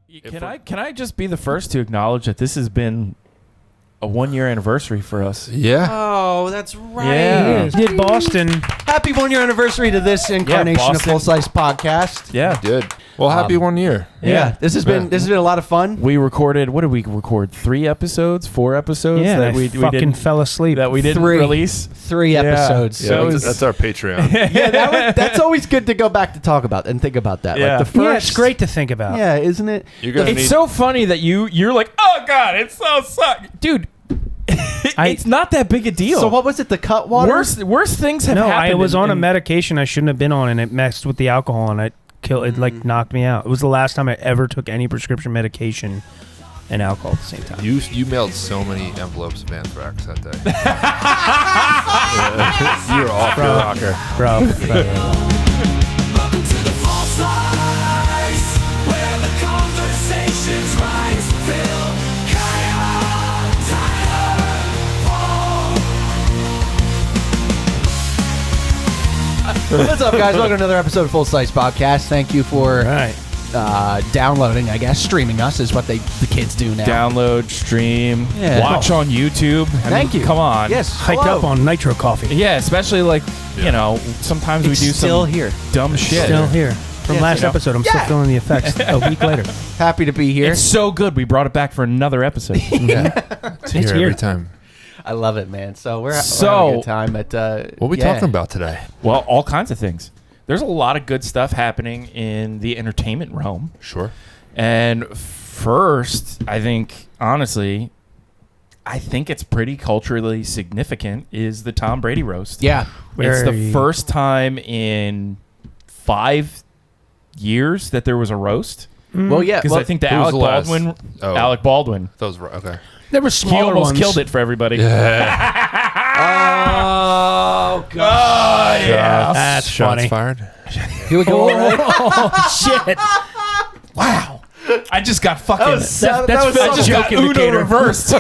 Can I just be the first to acknowledge that this has been a 1-year anniversary for us? Yeah. Oh, that's right. Yeah. Did Boston. Happy 1-year anniversary to this incarnation of Full Size Podcast. Yeah. Did. Well, happy 1 year. Yeah. This has been a lot of fun. We recorded, what did we record? 4 episodes Yeah, that we fucking fell asleep. That we didn't release? 3 episodes. Yeah, that's our Patreon. Yeah, that's always good to go back to talk about and think about that. Yeah. Like the first, it's great to think about. Yeah, isn't it? It's so funny that you're like, oh God, it's so suck. Dude, it's not that big a deal. So what was it, the cut water? Worse things have happened. I was on a medication I shouldn't have been on, and it messed with the alcohol, and it like knocked me out. It was the last time I ever took any prescription medication and alcohol at the same time. You mailed so many envelopes of anthrax that day. You were off your rocker. Bro. Welcome to the Full Size, where the conversations rise, Phil, Kyle, Tyler, Paul. What's up, guys? Welcome to another episode of Full Size Podcast. Thank you for downloading, I guess. Streaming us is what the kids do now. Download, stream, Yeah. watch on YouTube. Thank you. Come on. Yes. Hyped hello. up on nitro coffee. Yeah, especially like, you know, sometimes It's we do still some here. dumb shit. Still here. From Yes, last you know. episode, I'm still feeling the effects a week later. Happy to be here. It's so good. We brought it back for another episode. It's here here. every time. I love it, man. So we're having a good time at. What are we talking about today? Well, all kinds of things. There's a lot of good stuff happening in the entertainment realm. Sure. And first, I think, honestly, it's pretty culturally significant is the Tom Brady roast. Yeah. It's the first time in 5 years that there was a roast. Well, yeah. Because Well, I think the who was Alec the last? Baldwin, Alec Baldwin, Those were okay. There were he smaller almost ones. killed it for everybody. oh, God. Yeah. That's Shots funny. fired. Here we go. Oh, shit. Wow. I just got fucking. That was I just got joke Uno indicator. reversed.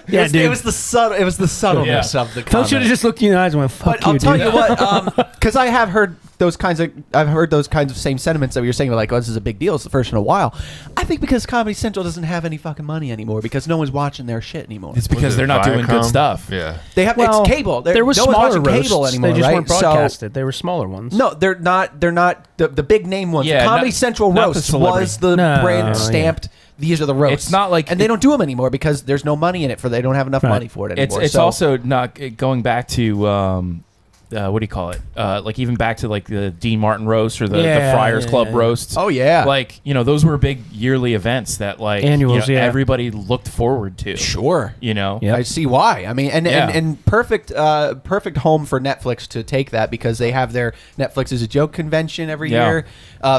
Yeah, dude. It was the subtleness of the Phil comment. should have just looked you in the eyes and went, fuck But I'll tell dude. you what, because I have heard those kinds of same sentiments that you're saying, like, oh, this is a big deal. It's the first in a while. I think because Comedy Central doesn't have any fucking money anymore because no one's watching their shit anymore. It's because Was it they're not doing good Viacom? stuff. Yeah. They have Well, it's cable. there were no one's smaller watching roasts. cable anymore, They just right? weren't broadcasted. They were smaller ones. No, they're not. They're not the big name ones. Yeah, Comedy not- Central not the roast celebrity. was the No, brand yeah. stamped. These are the roasts. It's not like and they don't do them anymore because there's no money in it for. They don't have enough money for it anymore. It's So- also not going back to what do you call it? Like even back to like the Dean Martin roast or the Friars Club roasts. Oh yeah. Like, you know, those were big yearly events that like Annuals, you know, yeah. everybody looked forward to. Sure. You know? Yep. I see why. I mean, and Yeah. and perfect home for Netflix to take that because they have their Netflix is a Joke convention every Yeah. year,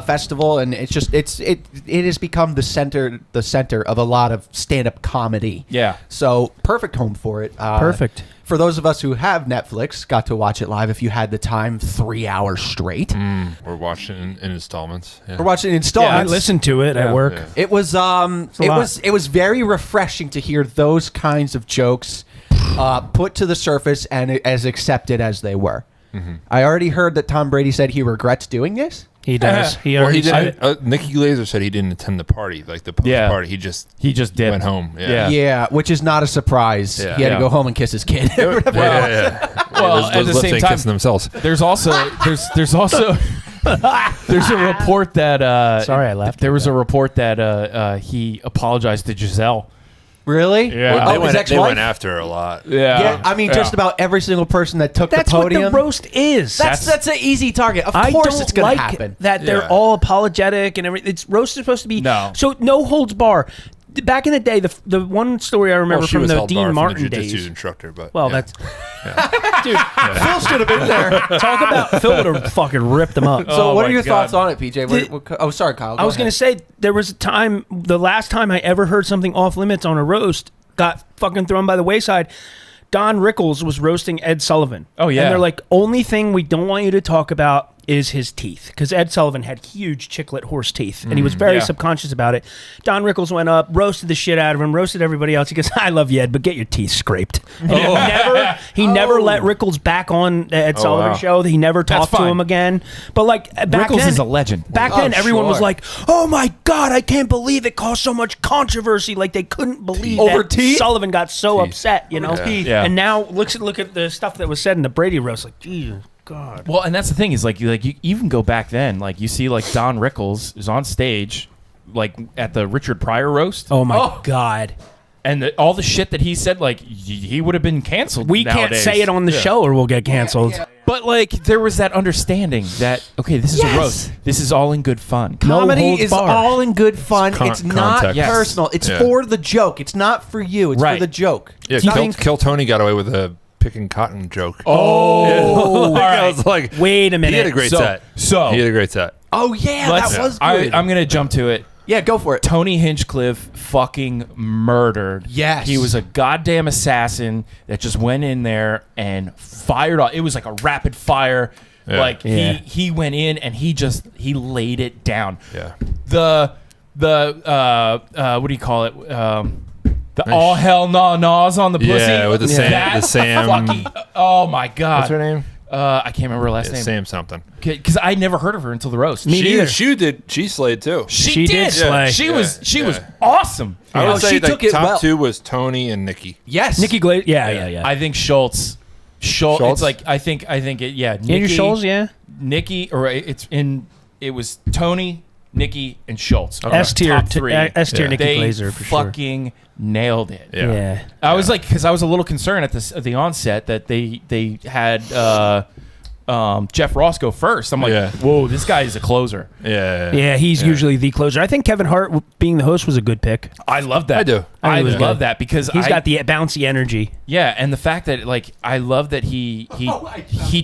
festival, and it's just it has become the center of a lot of stand up comedy. Yeah. So perfect home for it. Perfect. For those of us who have Netflix, got to watch it live if you had the time, 3 hours straight. We're watching in installments. Yeah. We're watching I installments. listened to it at work. Yeah. It was lot. it was very refreshing to hear those kinds of jokes put to the surface and as accepted as they were. I already heard that Tom Brady said he regrets doing this. He does. He Well, already he said didn't. it. Nikki Glazer said he didn't attend the party, like the post party. He just did. went home. Yeah. Yeah, which is not a surprise. Yeah. He had to Yeah. go home and kiss his kid. yeah. Well, those at the lips same ain't time, kissing themselves. there's also there's also there's a report that Sorry, I laughed There at was that. a report that he apologized to Giselle. Really? Yeah. Well, Oh, his they ex-wife? went after her a lot. Yeah, I mean, just about every single person that took That's the podium. what the roast is. That's an easy target. Of I course, don't it's going like to happen. that they're Yeah. all apologetic and everything. It's roast is supposed to be so no holds bar. Back in the day, the one story I remember Well, she from was the held bar Dean from Martin the jiu-jitsu days. instructor, but Well, yeah. that's dude. Phil should have been there. Talk about Phil would have fucking ripped them up. So, Oh what my are your God. thoughts on it, PJ? Oh, sorry, Kyle. I was going to say there was a time, the last time I ever heard something off limits on a roast got fucking thrown by the wayside. Don Rickles was roasting Ed Sullivan. Oh, yeah. And they're like, only thing we don't want you to talk about is his teeth, because Ed Sullivan had huge chiclet horse teeth, and he was very subconscious about it. Don Rickles went up, roasted the shit out of him, roasted everybody else. He goes, "I love you, Ed, but get your teeth scraped." And he never let Rickles back on the Ed Sullivan show. He never talked to him again. But like back Rickles then, is a legend. Back then, everyone was like, "Oh my God, I can't believe it caused so much controversy." Like they couldn't believe Over that teeth? Sullivan got so upset, you know. Yeah. And now look at the stuff that was said in the Brady roast. Like, Jesus God. Well, and that's the thing is like you even go back then, like you see like Don Rickles is on stage, like at the Richard Pryor roast. Oh my God. And all the shit that he said, like he would have been canceled. We can't nowadays. say it on the show or we'll get canceled. But like there was that understanding that okay, this is a roast. This is all in good fun. Comedy holds is barred. all in good fun. It's not context. Yes. personal. It's Yeah. for the joke. It's not for you. It's for Right. the joke. Yeah, Kill Tony got away with a picking cotton joke. Oh, Like, I was like, Wait a minute. he had a great set. So He had a great set. Oh yeah, let's- that was good. I'm gonna jump to it. Yeah, go for it. Tony Hinchcliffe fucking murdered. Yes. He was a goddamn assassin that just went in there and fired off. It was like a rapid fire. Yeah. Like Yeah. he went in and he laid it down. Yeah. The what do you call it? The all hell naws on the pussy. Yeah, with the Sam. That The Sam. fucking, oh my god. What's her name? I can't remember her last Yeah, name. Sam something. Because I never heard of her until the roast. Me neither. She slayed too. She did slay. She was Yeah. awesome. I would say she the took it top well. two was Tony and Nikki. Yes, Nikki Glaze. Yeah. I think Schultz. Schultz? It's like I think it. Yeah, Andrew Nikki, Scholes, yeah. Nikki, or it was Tony, Nikki, and Schultz. S tier. Top three. S tier Yeah. Nikki They Glazer for sure. fucking nailed it. Yeah. I was like, because I was a little concerned at the onset that they had Jeff Ross go first. I'm like, Yeah. whoa, this guy is a closer. Yeah. Yeah, he's usually the closer. I think Kevin Hart being the host was a good pick. I love that. I do. I I think it was love good. that because He's got the bouncy energy. yeah, and the fact that like I love that he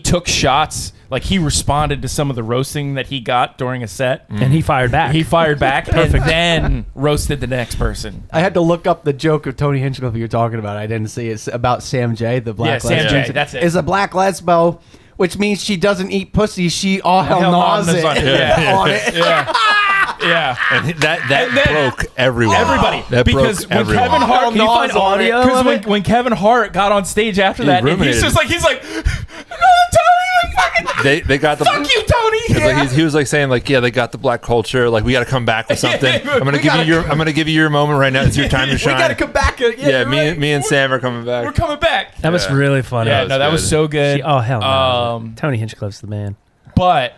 took shots. Like he responded to some of the roasting that he got during a set. And he fired back. He fired back and then roasted the next person. I had to look up the joke of Tony Hinchcliffe you're talking about. I didn't see it. It's about Sam J, the black Yeah, Sam lesbian. J, that's it. Is a black lesbo, which means she doesn't eat pussy. She all hell gnaws it. on it. Yeah. On it. Yeah. And that And then- broke everyone. Everybody, That because broke when everyone. Kevin Hart, Can you find audio Because of when Kevin Hart got on stage after that, and ruminated. he's like, Tony, fucking, They got the fuck you, Tony. It's like he was like saying like, yeah, they got the black culture. Like we got to come back with something. I'm gonna give you your moment right now. It's your time to We shine. got to come back. Yeah, me and Sam are coming back. We're coming back. That was really funny. Yeah, was no, that was good. so good. Oh, hell no. Um, Tony Hinchcliffe's the man. But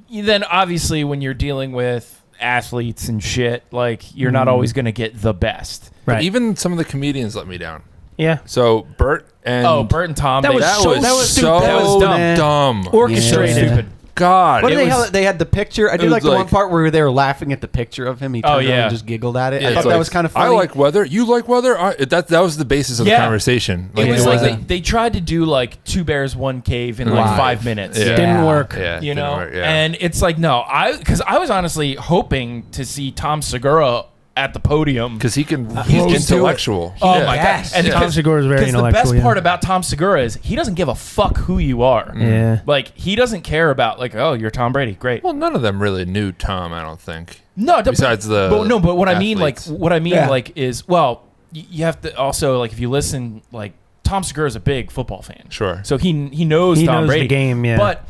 then obviously when you're dealing with athletes and shit, like you're not always going to get the best. But Right. even some of the comedians let me down. Yeah. So Bert and Bert and Tom. That they- was that so was stupid. so That was dumb. dumb. Orchestrated. So stupid. God, What it did was- they had the picture. I did was like the one like- part where they were laughing at the picture of him. He turned around yeah. and just giggled at it. Yeah, I it's thought that like, was kind of I funny. like weather. You like weather? That was the basis of the Yeah. conversation. It was it like wasn't- they tried to do like Two Bears, One Cave in like Right. 5 minutes. Yeah. Didn't work. Yeah, You didn't know, work, yeah. and it's like no, because I was honestly hoping to see Tom Segura at the podium. because he's just do it. intellectual. Oh Yeah. my Yes. god! And Tom Segura is very because the intellectual. best yeah. part about Tom Segura is he doesn't give a fuck who you are. Yeah. Like he doesn't care about like, oh, you're Tom Brady, great. Well, none of them really knew Tom. I don't think. No, Besides the but what I mean, like, athletes. what I mean, Yeah. like, is well, you have to also like if you listen, like Tom Segura is a big football fan, Sure. so he knows He Tom knows Brady the game, yeah. but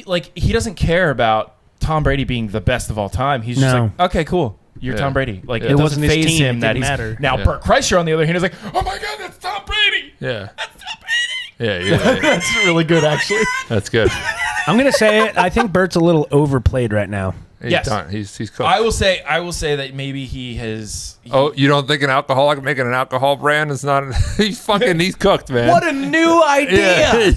like he doesn't care about Tom Brady being the best of all time. He's just No. like, okay, cool. You're Yeah. Tom Brady. Like Yeah. it It doesn't wasn't his phase team, him it that didn't he's matter. now. Yeah. Bert Kreischer on the other hand is like, oh my god, that's Tom Brady. Yeah. That's Tom Brady. Yeah. You're right. That's really good, actually. That's good. I'm going to say it. I think Bert's a little overplayed right now. He's Yes. done. He's cooked. I will say that maybe he has. Oh, you don't think an alcoholic making an alcohol brand is not? He's cooked, man. What a new idea.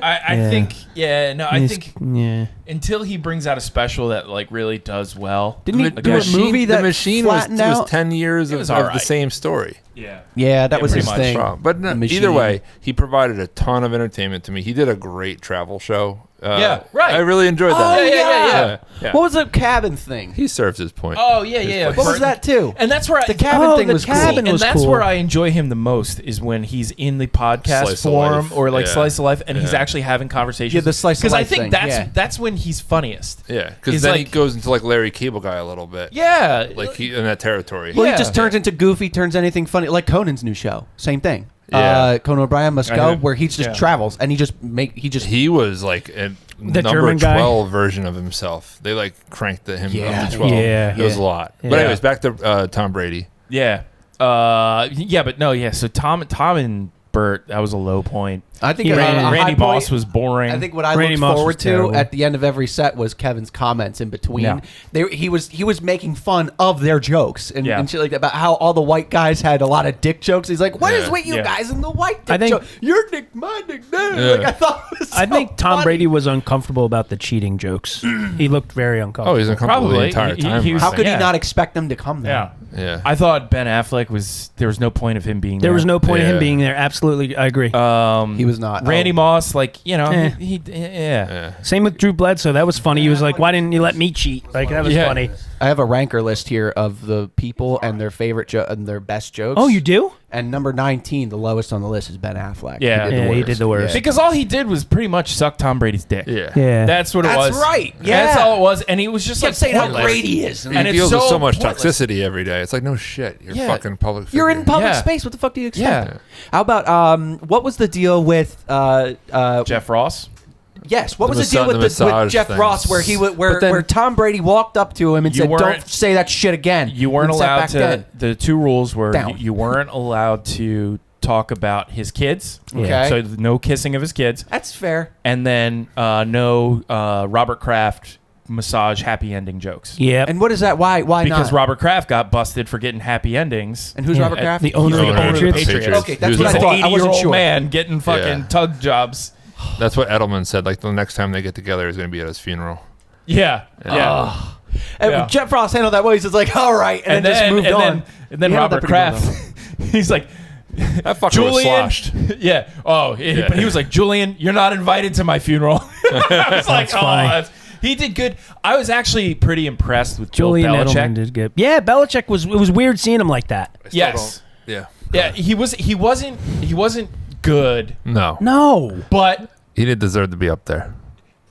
I Yeah. think. Yeah. No. I He's- think. Yeah. until he brings out a special that like really does well. Didn't he The do a movie that the machine flattened out? was 10 years It was of all the right. same story. Yeah. Yeah, that was pretty his much. thing. But no, The Machine. either way, he provided a ton of entertainment to me. He did a great travel show. Yeah, right. I really enjoyed that. Yeah. What was the cabin thing? He serves his point. Oh yeah. What was that too? And that's where The cabin thing the was cabin cool. was and that's cool. where I enjoy him the most is when he's in the podcast Slice of form life. or like Yeah. slice of life, and he's Yeah. actually having conversations. Yeah, the slice of because I life think thing, that's when he's funniest. Yeah, because He's then he like- goes into like Larry Cable Guy a little bit. Yeah, Like he in that territory. Well, Yeah. he just turns into goofy, turns anything funny, like Conan's new show. Same thing. Yeah. Conan O'Brien Must I Go, heard- where he just yeah. travels and He was like a The number German guy? 12 version of himself. They like cranked him Yeah. up to 12. Yeah. It was a lot. Yeah. But anyways, back to Tom Brady. yeah, but no, yeah. So Tom and Bert, that was a low point. I think Randy- a high Randy point- Moss was boring. I think what I Randy looked Moss forward was to terrible. at the end of every set was Kevin's comments in between. Yeah. He was making fun of their jokes and, Yeah. and shit like that, about how all the white guys had a lot of dick jokes. He's like, "What is Yeah. with you Yeah. guys and the white dick I think- joke? Your dick, my dick, no." Yeah. Like I thought. It was I so think Tom funny. Brady was uncomfortable about the cheating jokes. He looked very uncomfortable. Oh, he's uncomfortable the Probably. entire He- time. he was- How could Yeah. he not expect them to come there? yeah. yeah. I thought Ben Affleck there was no point of him being there. There was no point of him Yeah. being there. Absolutely, I agree. He was not. Randy Oh. Moss, like Eh. yeah. Same with Drew Bledsoe. That was funny. He was like, "Why didn't you let me cheat?" Like that was Yeah. funny. I have a ranker list here of the people and their favorite and their best jokes. Oh, you do? And number 19, the lowest on the list, is Ben Affleck. Yeah. the Yeah, he did the worst. Because all he did was pretty much suck Tom Brady's dick. Yeah. Yeah. That's what it That's was. right. That's Yeah. all it was, and he was just Kept like saying how pointless. great he is. He And it's deals with so so much pointless. toxicity every day. It's like, no shit. You're Yeah. fucking public figure. You're in public Yeah. space. What the fuck do you expect? Yeah. How about what was the deal with Jeff Ross. Yes, what The was the deal massa- with, the with massage Jeff things. Ross where he would, But then- where Tom Brady walked up to him and You said, "Don't weren't- say that shit again." You weren't And sat allowed back to. then. The two rules were Down. you weren't allowed to talk about his kids. Okay. So no kissing of his kids, That's fair. and then no Robert Kraft massage happy ending jokes. Yeah. And what is that? Why Because not? Robert Kraft got busted for getting happy endings. And who's Yeah. Robert Kraft? The owner He's of the Patriots. Okay, that's He was what I He's an thought. I wasn't 80-year-old sure. man getting fucking Yeah. tug jobs. That's what Edelman said. Like the next time they get together is going to be at his funeral. Yeah. And Yeah. Jeff Ross handled that well. He's just like, "All right," and then just moved on. And then He handled Robert that pretty well, Kraft, he's like, That fucker was Julian. sloshed. Yeah. Oh, Yeah. but he was like, Julian, you're not invited to my funeral. I was like, That's funny. he did good. I was actually pretty impressed with Julian Bill Edelman Belichick. did good. Yeah, Belichick was. It was weird seeing him like that. I still Yes. don't- Yeah. Yeah, he wasn't good, No. No, but He didn't deserve to be up there.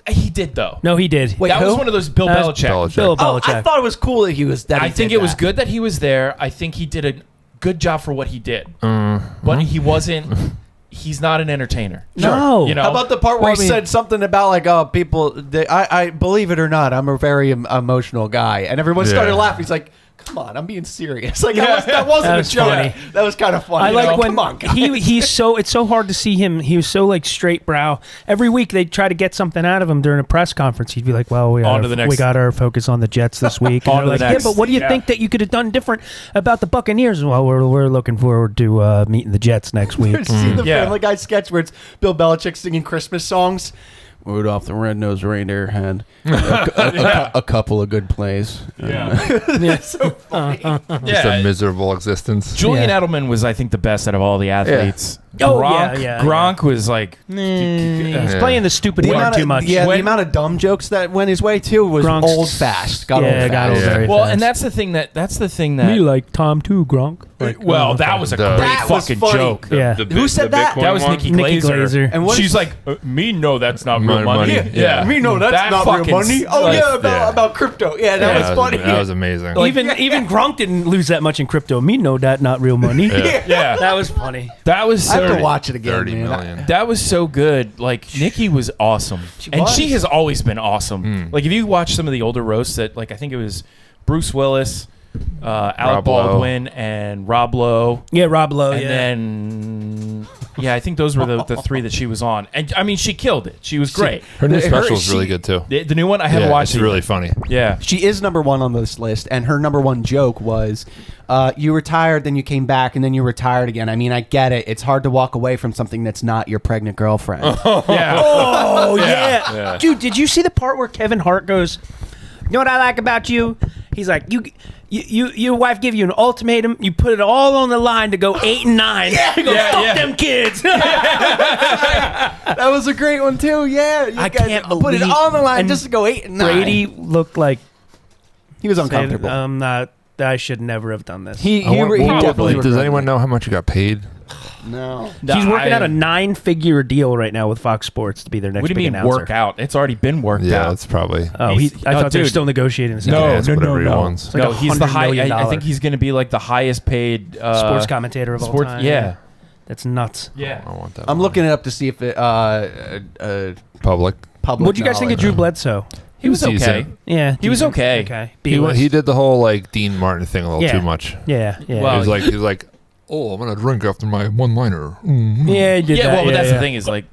he did though. no, he did. Wait, that was who? one of those Bill That was Belichick. Belichick. Bill Oh, Belichick. I thought it was cool that he was. That I he think did it was that. good that he was there. I think he did a good job for what he did, Mm-hmm. but he wasn't. He's not an entertainer. No. You know, How about the part where Well, he I mean- said something about like, "Oh, people, I believe it or not, I'm a very emotional guy," and everyone started Yeah. laughing. He's like, "Come on, I'm being serious." Like Yeah. that wasn't That a was joke. funny. That was kind of funny. I You like know? when Come on, guys. he's so it's so hard to see him. He was so like straight brow. Every week they try to get something out of him during a press conference. He'd be like, "Well, we On to the next- got our focus on the Jets this week." And On to they're the like, next. "Yeah, but what do you Yeah. think that you could have done different about the Buccaneers?" Well, we're looking forward to meeting the Jets next week. See the Yeah. Family Guy sketch where it's Bill Belichick singing Christmas songs. Rudolph the Red-Nosed Reindeer had a couple of good plays. It's so funny. Just a miserable existence. Julian Yeah. Edelman was, I think, the best out of all the athletes. Oh, Gronk, yeah. Gronk was like, He's playing the stupid part too much. Yeah, When- the amount of dumb jokes that went his way too was Gronk's- old fast. Got yeah, old got fast. old very well, fast. and that's the thing that. me like Tom too, Gronk. Like, well, oh, that was a That great was fucking funny. joke. Yeah. Who said that? That was Nikki Nikki Glaser. Glaser. And what She's is- like, me, no, that's not real Money. money. Yeah. Me, no, that's That not real fucking money. Oh like- yeah, Yeah. about crypto. Yeah, that was funny. That was amazing. even Gronk didn't lose that much in crypto. Me know that not real money. Yeah, That was funny. that was I have so. to watch it again, 30 man. million. That was so good. Like Nikki was awesome, and was. she has always been awesome. Like if you watch some of the older roasts, that like I think it was Bruce Willis, Alec Rob Lowe. Baldwin, and Rob Lowe, Yeah, Rob Lowe. and yeah. then Yeah, I think those were the three that she was on. And I mean, she killed it. She was great. Her new special is really good too. The new one, I haven't watched it's it really yet. funny. Yeah. She is number one on this list, and her number one joke was, you retired, then you came back, and then you retired again. I mean, I get it. It's hard to walk away from something that's not your pregnant girlfriend. Yeah. Oh yeah. Dude, did you see the part where Kevin Hart goes, "You know what I like about you?" He's like, your wife give you an ultimatum. You put it all on the line to go 8 and 9. He goes, fuck them kids. That was a great one too. Yeah, you I guys can't put it believe- on the line and just to go 8 and 9. Brady looked like he was uncomfortable. I'm not. I should never have done this. he Does definitely. anyone know how much you got paid? No. He's working out a 9-figure deal right now with Fox Sports to be their next What do big you mean announcer. work out? It's already been worked Yeah, out. that's probably. Oh, I thought they were dude. still negotiating. This No, Ask whatever he no. wants. like No, he's the $100 high. million. I think he's going to be like the highest paid sports commentator of all sports. time. Yeah. That's nuts. Yeah. I want that. I'm one. looking it up to see if it Public. public. What do you guys think of knowledge. Drew Bledsoe? He was okay. decent. Yeah, He was decent. okay. Okay, He did the whole like Dean Martin thing a little Yeah. too much. Yeah, yeah. Well, He was like, oh, I'm gonna drink after my one-liner. yeah, he did Yeah. that. Well, but that's yeah. the thing is like,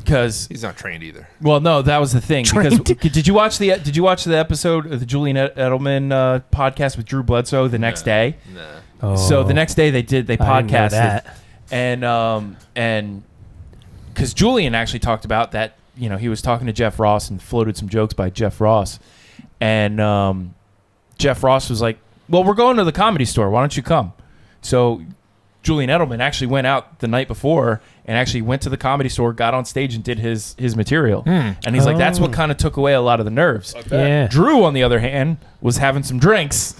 because He's not trained either. well, no, that was the thing. Because Trained. did you watch the episode of the Julian Edelman podcast with Drew Bledsoe the next day? Nah. So the next day they I didn't know podcasted, that. and because Julian actually talked about that, you know, he was talking to Jeff Ross and floated some jokes by Jeff Ross, and Jeff Ross was like, "Well, we're going to the Comedy Store. Why don't you come?" So Julian Edelman actually went out the night before and actually went to the Comedy Store, got on stage, and did his material. And he's like, that's what kind of took away a lot of the nerves. Yeah. Drew, on the other hand, was having some drinks,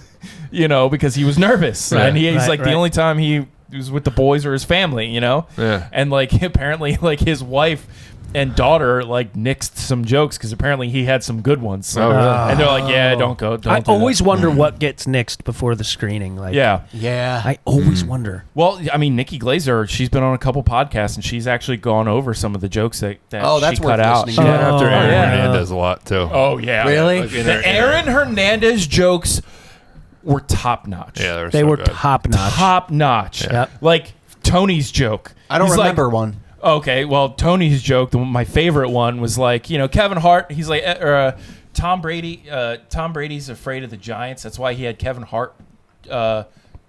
you know, because he was nervous. Right. And he's Right, like, the right. only time he was with the boys or his family, you know? Yeah. And like, apparently, like his wife and daughter like nixed some jokes because apparently he had some good ones. So, Oh, really? and they're like, yeah, don't go. Don't I do always that. wonder what gets nixed before the screening. Like, Yeah. Yeah. I always wonder. Well, I mean, Nikki Glazer, she's been on a couple podcasts and she's actually gone over some of the jokes that Oh, that's she worth cut out. listening She to. went after Aaron yeah. Hernandez a lot too. Oh, yeah. Really? Like in The her- Aaron Hernandez jokes were top notch. Yeah, They so were good. top notch. Top notch. Yep. Like Tony's joke. I don't He's like- remember one. Okay, well, Tony's joke, my favorite one was like, you know, Kevin Hart, he's like, Tom Brady's afraid of the Giants. That's why he had Kevin Hart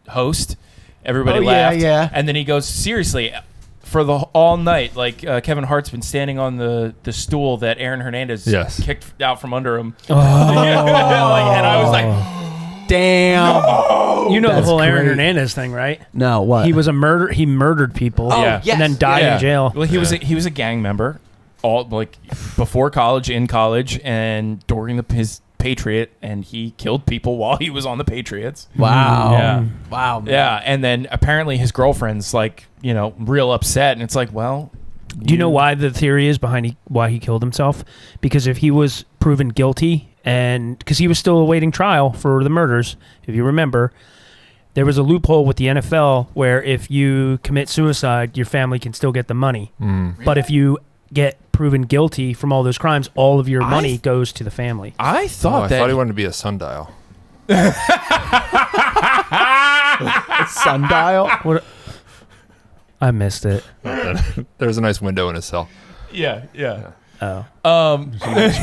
host. Everybody Oh, yeah, laughed. yeah. And then he goes, seriously, for the all night, like Kevin Hart's been standing on the stool that Aaron Hernandez Yes. kicked out from under him. Oh. And I was like, Damn. You know the That's whole Aaron great. Hernandez thing, right? No, what? He was a murder. He murdered people. Oh, Yeah. yes. and then died Yeah. in jail. Well, he was a gang member, all like before college, in college, and during his Patriot, and he killed people while he was on the Patriots. Wow. Yeah. Wow. Man. Yeah, and then apparently his girlfriend's like, you know, real upset, and it's like, well, Do you know why the theory is behind why he killed himself? Because if he was proven guilty, and because he was still awaiting trial for the murders, if you remember, there was a loophole with the NFL where if you commit suicide, your family can still get the money. But if you get proven guilty from all those crimes, all of your money goes to the family. I Oh, thought I that thought he wanted to be a sundial. Sundial. What? I missed it. There's a nice window in his cell. yeah. Oh,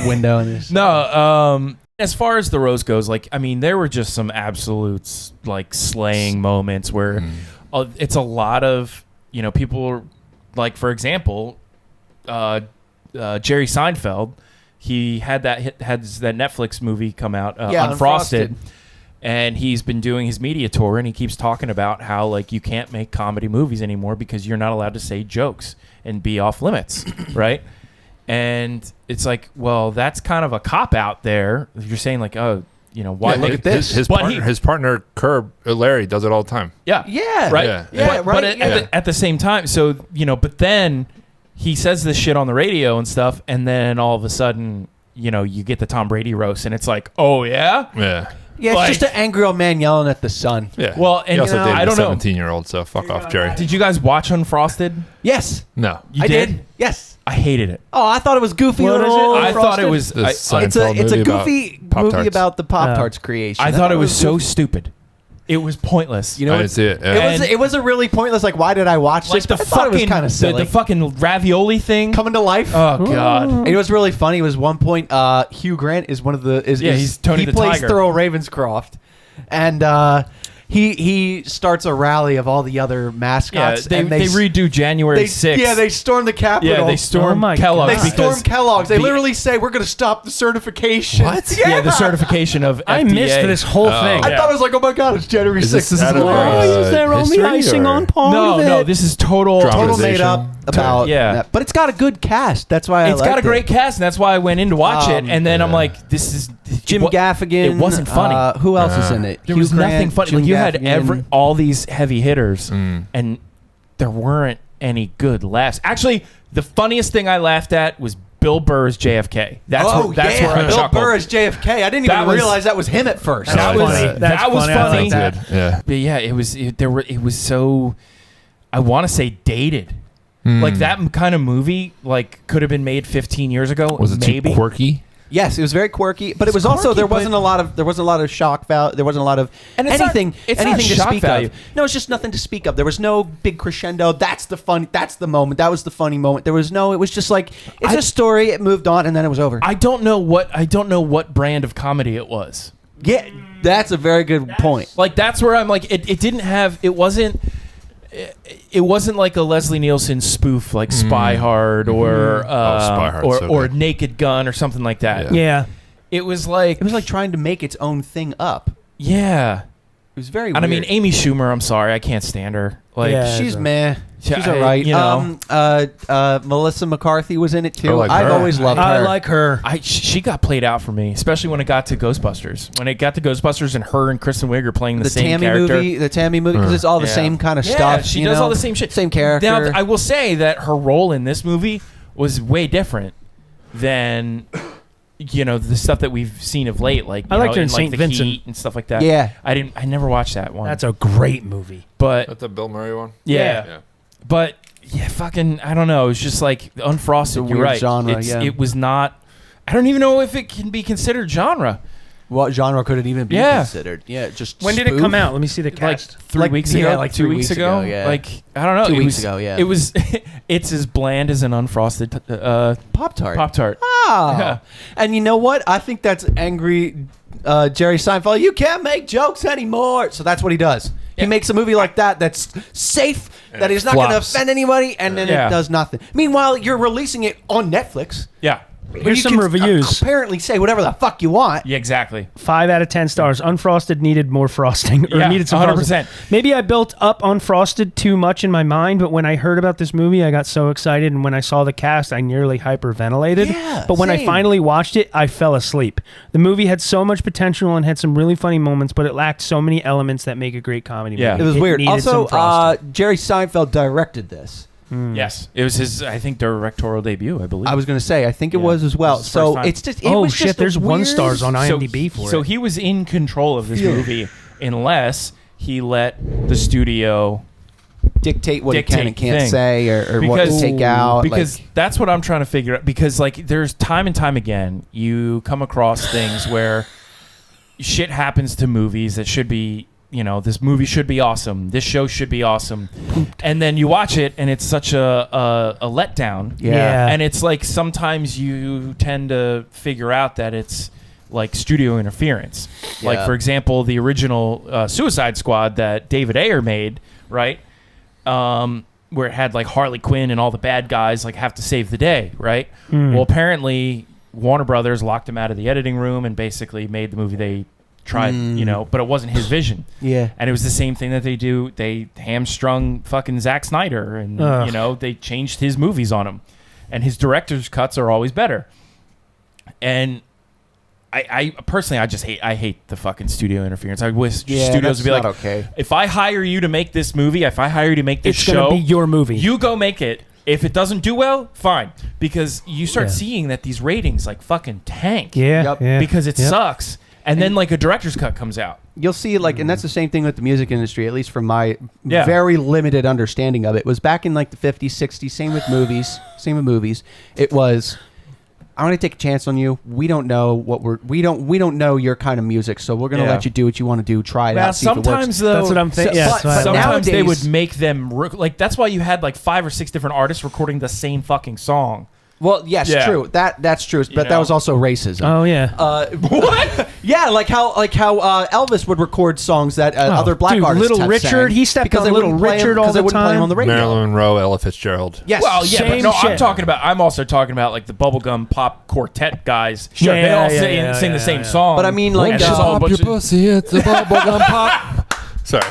Window in this. No, as far as the rose goes, like, I mean, there were just some absolutes like slaying moments where it's a lot of, you know, people like, for example, Jerry Seinfeld. He had that Netflix movie come out, Unfrosted, and he's been doing his media tour, and he keeps talking about how like you can't make comedy movies anymore because you're not allowed to say jokes and be off limits, right? And it's like, well, that's kind of a cop out there. You're saying like, oh, you know, why Yeah, look like at this? His But partner, his partner, Larry, does it all the time. Yeah. Yeah. Right. Yeah. Yeah, But right. at, yeah. at the same time, so, you know, but then he says this shit on the radio and stuff, and then all of a sudden, you know, you get the Tom Brady roast, and it's like, oh yeah. Yeah. Yeah, it's like- just an angry old man yelling at the sun. Yeah. Well, and he also you know, dated I don't a know. 17-year-old, so fuck off, Jerry. Did you guys watch Unfrosted? Yes. No. You I did. Yes. I hated it. Oh, I thought it was goofy. What little is it? I thought it Frosted. was. This I It's a Seinfeld it's a movie about goofy Pop-Tarts. movie about the Pop Tarts creation. thought it was so goofy. stupid. It was pointless. You know, I didn't see it. Yeah. it was a really pointless. Like, why did I watch like this? the But I thought it was fucking kind of silly. the fucking ravioli thing. Coming to life. Oh god. And it was really funny. Was one point Hugh Grant is one of the he's Tony he the plays Tiger. Thurl Ravenscroft, and he starts a rally of all the other Yeah, mascots. they and redo January 6th. Yeah, they storm the Capitol. Yeah, they storm Oh my Kellogg's. God. They storm because Kellogg's. They the- literally say we're going to stop the certification. What? Yeah, the certification of I FDA. missed this whole thing. I Yeah. thought it was like, oh my god, it's January 6th. this This is out of, hilarious. Why is there only history, icing or- on part No, of it? no, this is total. Drama. Total made up Dramatization. about Yeah. that. But it's got a good cast. That's why It's got a great cast, and that's why I went in to watch it. And then I'm yeah. like, "This is Jim what- Gaffigan. It wasn't funny. Who else is in it? There Hugh was nothing Grant, funny. Jim Like you had Gaffigan. all these heavy hitters, Mm. and there weren't any good laughs. Actually, the funniest thing I laughed at was Bill Burr's JFK. That's where I Bill chuckled. Burr as JFK. I didn't That even was- realize that was him at first. That was funny. that That's was funny. I funny. like that. Good. Yeah. But yeah, it was so. I want to say dated. Like that kind of movie, like could have been made 15 years ago. Was it maybe too quirky? Yes, it was very quirky, but it was also quirky, there but- wasn't a lot of shock value. There wasn't a lot of And it's anything not- it's not anything to shock speak value. of. No, it's just nothing to speak of. There was no big crescendo. That's the moment. That was the funny moment. There was no. It was just like it's a story. It moved on, and then it was over. I don't know what brand of comedy it was. Yeah, that's a very good point. Like that's where I'm like it didn't have it wasn't like a Leslie Nielsen spoof like Spy Hard or Spy Hard's so or good. Naked Gun or something like that. Yeah. It was like It was like trying to make its own thing up. yeah. It was very. And I weird. mean Amy Schumer, I'm sorry, I can't stand her. Like Yeah. she's meh. She's I- all right. you know. Melissa McCarthy was in it too. I like I've her. always loved her. I like her. she got played out for me, especially when it got to Ghostbusters. When it got to Ghostbusters and her and Kristen Wiig are playing the same Tammy character. movie, because it's all the Yeah. same kind of Yeah, stuff. she you does know? all the same shit. Same character. Now, I will say that her role in this movie was way different than the stuff that we've seen of late. Like I liked her in in Saint The Vincent. Heat and stuff like that. Yeah. I never watched that one. That's a great movie. but That's the Bill Murray one. yeah. Yeah. But yeah, fucking I don't know. It's just like Unfrosted. It's a You're weird right. genre, yeah. It was not. I don't even know if it can be considered genre. What genre could it even be Yeah. considered? Yeah, just When did it spoof? come out? Let me see the Like cast. 3 Like, weeks yeah, ago, like 2 3 weeks weeks ago. ago, yeah. Like I don't know. 2 it weeks was, ago, yeah. It was. It's as bland as an unfrosted Pop Tart. Pop Tart. Oh. Yeah. And you know what? I think that's angry Jerry Seinfeld. You can't make jokes anymore. So that's what he does. He Yeah. makes a movie like that that's safe, that it is not going to flops. offend anybody, and then Yeah. it does nothing. Meanwhile, you're releasing it on Netflix. Yeah. where Here's you some can reviews. Apparently say whatever the fuck you want. Yeah. Exactly. 5 out of 10 stars. Unfrosted needed more frosting, or Yeah, needed some 100%. frosting. Maybe I built up Unfrosted too much in my mind, but when I heard about this movie, I got so excited, and when I saw the cast, I nearly hyperventilated. Yeah, but when I same. finally watched it, I fell asleep. The movie had so much potential and had some really funny moments, but it lacked so many elements that make a great comedy Yeah. movie. It was weird. needed Also, some frosting. Jerry Seinfeld directed this. Yes. It was his. I think directorial debut. I believe. I was going to say, I think it Yeah. was as well. It was his So first time. it's just. It Oh was shit! just a There's 1 weird- stars on IMDb for so it. he was in control of this movie unless he let the studio dictate what he can and dictate can't thing. say, or what to take out. Because like, that's what I'm trying to figure out. Because like there's time and time again you come across things where shit happens to movies that should be, this movie should be awesome, this show should be awesome, and then you watch it and it's such a letdown. Yeah. And it's like sometimes you tend to figure out that it's like studio interference. Like Yeah. for example, the original Suicide Squad that David Ayer made, right? Where it had like Harley Quinn and all the bad guys like have to save the day, right? Well, apparently Warner Brothers locked him out of the editing room and basically made the movie they tried, but it wasn't his vision. Yeah. And it was the same thing that they do. They hamstrung fucking Zack Snyder and, Ugh. they changed his movies on him. And his director's cuts are always better. And I personally, I hate the fucking studio interference. I wish Yeah, studios that's would be not like, okay. if I hire you to make this movie, if I hire you to make this It's show, gonna be your movie. you go make it. If it doesn't do well, fine. Because you start Yeah. seeing that these ratings like fucking tank. Yeah, Yep. yeah. Because it Yep. sucks. And then like a director's cut comes out. You'll see, like, and that's the same thing with the music industry, at least from my Yeah. very limited understanding of it. Was back in like the 50s, 60s. Same with movies. It was I'm gonna take a chance on you. We don't know we don't know your kind of music, so we're gonna let you do what you want to do. Try it out. See if it works. Sometimes though, That's what I'm thinking. Yeah, but sometimes they nowadays- would make them like. That's why you had like 5 or 6 different artists recording the same fucking song. Well, yes, Yeah. true. That's true. But that know? was also racism. Oh yeah. What? Yeah, like how Elvis would record songs that other black dude, artists Little have Richard, sang he stepped because on they Little wouldn't play Richard him, all because they the wouldn't play him time. on the radio. Marilyn Monroe, Ella Fitzgerald. Yes. Well, yeah, but Same no, shit. I'm also talking about like the bubblegum pop quartet guys. Sure, they all yeah, sing yeah, the same yeah. song. But I mean, like, And it's just all a bunch of- pussy, it's a bubblegum pop. Sorry.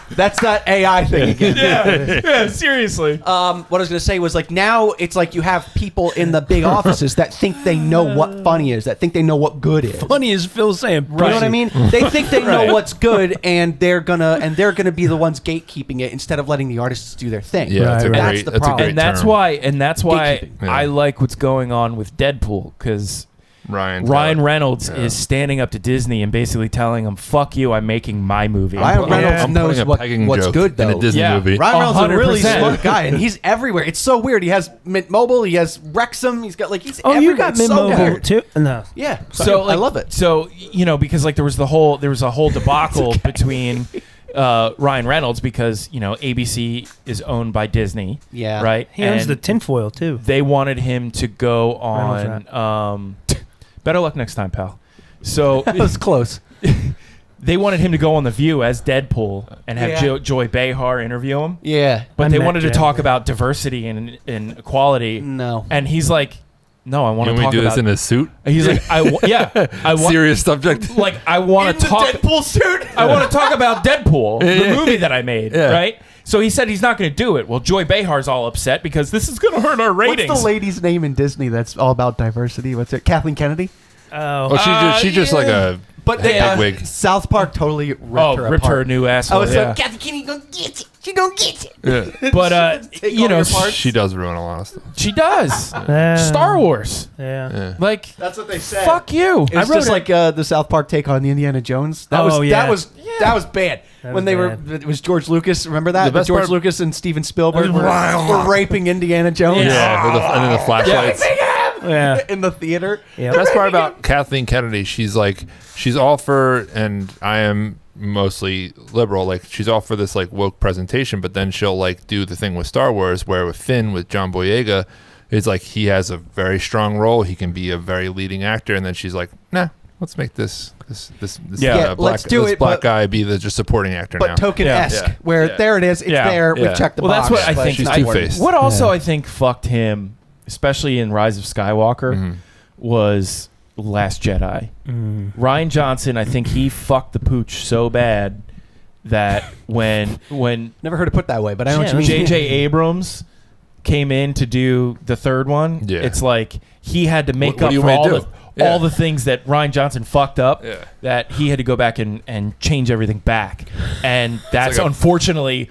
That's that AI thing again. yeah, seriously. What I was going to say was like now it's like you have people in the big offices that think they know what funny is, that think they know what good is. Funny as Phil saying. You know what I mean? They think they know Right. what's good, and they're gonna be the ones gatekeeping it instead of letting the artists do their thing. Yeah, Right, right. That's the that's a problem. great and that's term. why Gatekeeping. Yeah. I like what's going on with Deadpool because Ryan Reynolds is standing up to Disney and basically telling them, "Fuck you, I'm making my movie." Ryan Reynolds I'm knows putting a what's pegging good joke though. in a Disney Yeah. movie. Ryan Reynolds is a really 100%. smart guy, and he's everywhere. It's so weird. He has Mint Mobile. He has Wrexham. He's got like he's. Oh, everywhere. you got It's Mint so Mobile weird. too? No. Yeah. So I like, love it. So because like there was a whole debacle between Ryan Reynolds because ABC is owned by Disney. Yeah. Right. He owns And the tinfoil too. They wanted him to go Reynolds on. Better luck next time, pal. So That was close. they wanted him to go on The View as Deadpool and have Yeah. Joy Behar interview him. Yeah. But I they met wanted to Jay. talk about diversity and equality. No. And he's like, "No, I want Can to we talk do about." this in a suit? He's like, "I want Serious subject. like I want to talk Deadpool suit. I want to talk about Deadpool, the movie that I made, Yeah. right?" So he said he's not going to do it. Well, Joy Behar's all upset because this is going to hurt our ratings. What's the lady's name in Disney that's all about diversity? What's it? Kathleen Kennedy. Oh, she's just like a But they bigwig. South Park totally ripped her ripped apart. her new asshole. I was yeah. like, Kathy Kennedy gonna get it. She gonna get it. Yeah. But Take all your parts. She does ruin a lot of stuff. she does. Star Wars. Yeah. Yeah. Like, That's what they said. fuck you. It was wrote just it. like the South Park take on the Indiana Jones. That Oh, was yeah. that was bad. That When was they bad. were, it was George Lucas. Remember that? The best George part- Lucas and Steven Spielberg were raping Indiana Jones Yeah, and then the flashlights. Yeah. in the theater. Yeah. The best part about Kathleen Kennedy, she's all for, and I am mostly liberal. Like she's all for this like woke presentation, but then she'll like do the thing with Star Wars, where with Finn, with John Boyega, it's like he has a very strong role. He can be a very leading actor, and then she's like, nah, let's make this Yeah, black, let's do this it, black but- guy be the just supporting actor But now. token-esque, Yeah. where Yeah. there it is. It's Yeah. there. Yeah. We checked the Well, box. that's what I but think. She's not two-faced. important. What also I think fucked him, especially in Rise of Skywalker, Mhm. was Last Jedi. Ryan Johnson, I think he fucked the pooch so bad that when Never heard it put that way, but I know what you mean. J.J. Abrams came in to do the third one, Yeah. it's like he had to make What up do you for want me all to the, do? Yeah. all the things that Ryan Johnson fucked up, Yeah. that he had to go back and change everything back. And that's like a- unfortunately,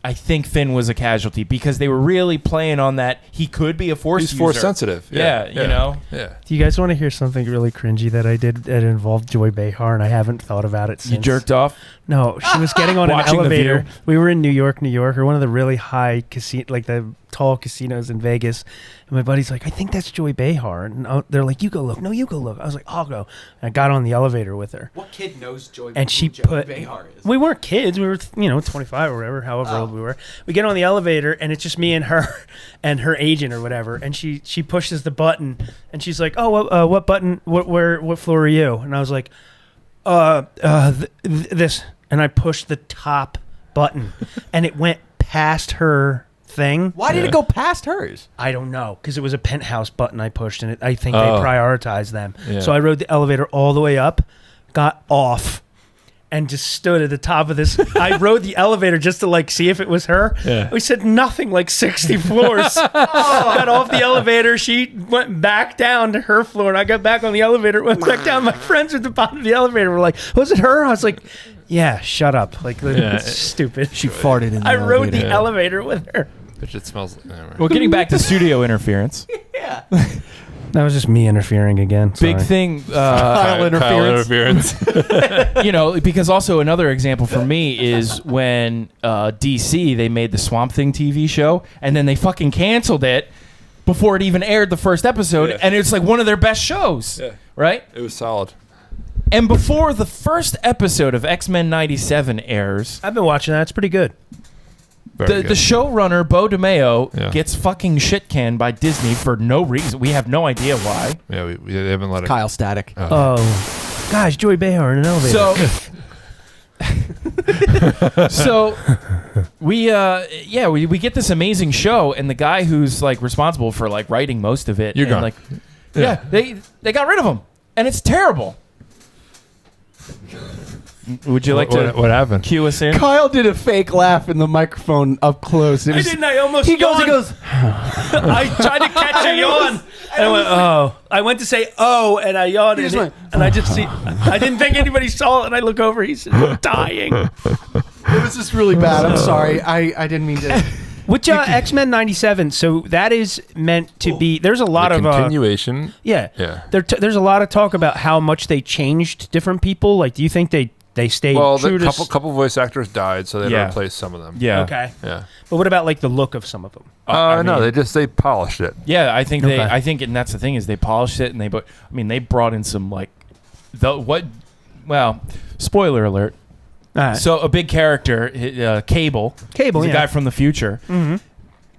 I think Finn was a casualty because they were really playing on that he could be a force He's user. force sensitive. Yeah, you know. Yeah. Do you guys want to hear something really cringy that I did that involved Joy Behar, and I haven't thought about it since? You jerked off? No, she was getting on an Watching The elevator. View? We were in New York, or one of the really high casino, like the tall casinos in Vegas. And my buddy's like, I think that's Joy Behar. And they're like, you go look. No, you go look. I was like, I'll go. And I got on the elevator with her. What kid knows Joy? And she put, we weren't kids. We were, 25 or whatever, however old we were. We get on the elevator and it's just me and her and her agent or whatever. And she pushes the button and she's like, oh, what button? What floor are you? And I was like, this. And I pushed the top button and it went past her thing. Why did it go past hers? I don't know, because it was a penthouse button I pushed, and I think they Oh. prioritized them. Yeah. So I rode the elevator all the way up, got off, and just stood at the top of this. I rode the elevator just to like see if it was her. Yeah. We said nothing, like 60 floors. Got off the elevator. She went back down to her floor, and I got back on the elevator, went back down. My friends at the bottom of the elevator were like, was it her? I was like, yeah, shut up. Like, it's stupid. She farted in the I rode the Yeah. elevator with her. But it smells like Well, getting back to studio interference. That was just me interfering again. Big Sorry. thing, Kyle interference. because also another example for me is when DC, they made the Swamp Thing TV show, and then they fucking canceled it before it even aired the first episode, Yeah. and it's like one of their best shows, Yeah. right? It was solid. And before the first episode of X-Men 97 airs, I've been watching that. It's pretty good. Very the good. showrunner Bo DeMeo Yeah. gets fucking shit canned by Disney for no reason. We have no idea why. Yeah, they haven't let it. Kyle Static. Oh, guys, Joey Behar in an elevator. So, we get this amazing show, and the guy who's like responsible for like writing most of it, You're and, gone. like, they got rid of him, and it's terrible. Would you like to What happened? cue us in? Kyle did a fake laugh in the microphone up close. It I was, didn't. I almost he yawned. goes. I tried to catch a yawn. And I went, oh. I went to say, oh, and I yawned. He And, just went, and I just see, I didn't think anybody saw it. And I look over, he's dying. It was just really bad. I'm sorry. I didn't mean to. Which X-Men 97, so that is meant to be, there's a lot The of, continuation. yeah. Yeah. There's a lot of talk about how much they changed different people. Like, do you think they stayed Well, true the to... couple voice actors died, so they had Yeah. to replace some of them. Yeah. Okay. Yeah. But what about, like, the look of some of them? I No, mean- they polished it. Yeah, I think Okay. and that's the thing is they polished it, and they brought in some like spoiler alert. All right. So a big character, Cable, Cable, he's a yeah. guy from the future. Mm-hmm.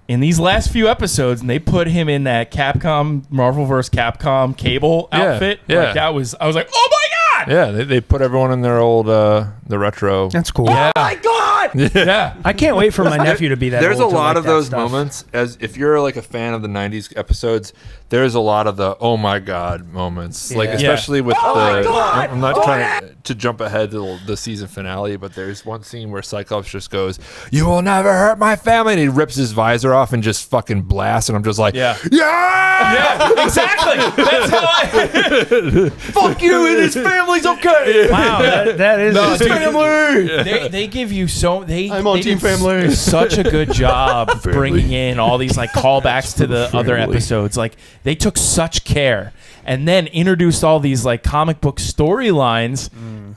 In these last few episodes, and they put him in that Capcom Marvelverse Capcom Cable Yeah, outfit. yeah. Like I was like, oh my god! Yeah, they put everyone in their old the retro. That's cool. Yeah. My God! Yeah. I can't wait for my nephew to be that There's a old to lot like of that those stuff. moments. As if you're like a fan of the '90s episodes, there's a lot of the "oh my god" moments. Like Yeah. especially with Oh my the. God! I'm not trying to jump ahead to the season finale, but there's one scene where Cyclops just goes, "You will never hurt my family," and he rips his visor off and just fucking blasts, and I'm just like, Yeah. yeah, Yeah, exactly. That's how I. Fuck you and his family's okay. Wow, that is... No, dude, Family. they give you so I'm on they Team did Family. such a good job bringing in all these like callbacks to the other Family. episodes. Like they took such care, and then introduced all these like comic book storylines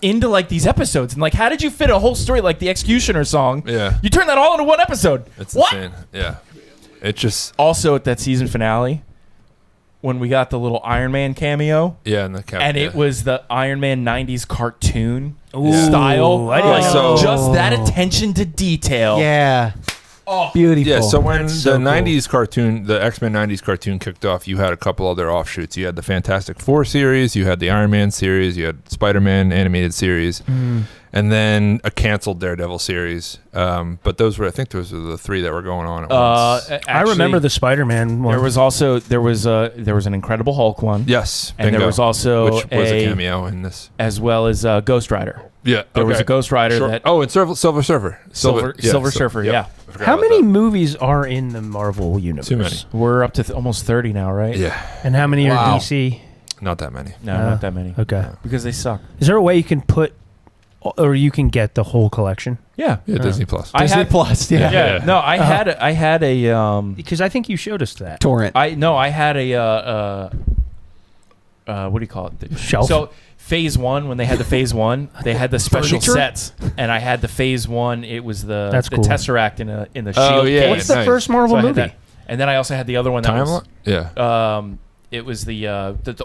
into like these episodes. And like, how did you fit a whole story like the Executioner song? Yeah. You turned that all into one episode. It's what? insane. Yeah, it just Also, at that season finale, when we got the little Iron Man cameo. and the cap, And yeah. it was the Iron Man 90s cartoon Ooh, style. I didn't Like, know. just that attention to detail. Yeah. Oh. Beautiful. Yeah, so when That's the so cool. 90s cartoon, the X-Men 90s cartoon kicked off, you had a couple other offshoots. You had the Fantastic Four series, you had the Iron Man series, you had Spider-Man animated series, and then a canceled Daredevil series. But I think those were the three that were going on at once. I remember the Spider-Man one. There was an Incredible Hulk one. Yes, And there bingo. was also which was a cameo in this. as well as Ghost Rider. Yeah, There was okay. a Ghost Rider Sure. that Oh, and Silver Surfer. Silver Surfer. yep. Yeah, I forgot How about many that. movies are in the Marvel universe? Too many. we're up to almost 30 now, right? Yeah, And how many Wow. are DC? not that many. No, not that many. Okay. Because they suck. Is there a way you can put, or you can get the whole collection? Yeah. Yeah, Disney Plus. I Disney had Plus. Yeah. yeah. No, I had a Because I think you showed us that. Torrent. I had a what do you call it? Shelf? So phase one, when they had the phase one, they had the special Furniture? sets, and I had the phase one. It was the That's the cool. Tesseract in the Oh, shield yeah. case. What's the Nice. first Marvel So I had movie? that. And then I also had the other one that Timeline? Yeah. was it was the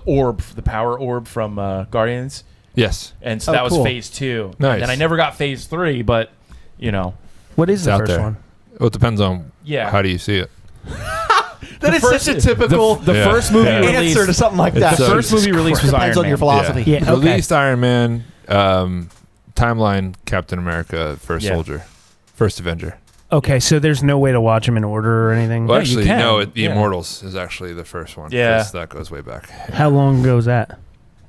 orb, the power orb from Guardians, Yes. and so Oh, that was cool. phase two. Nice. And then I never got phase three, but you know, What is It's the out first there. one? Well, it depends on yeah. how do you see it. That is first- such a typical the Yeah. first movie Yeah. released. answer to something like that. The first movie released was Depends Iron on your Man. philosophy. Yeah. Okay. Released Iron Man, timeline Captain America, First Yeah. Soldier, First Avenger. Okay, so there's no way to watch them in order or anything? Well, Yeah, you actually, can. no. The Yeah. Immortals is actually the first one. Yeah. 'cause that goes way back. How long ago was that?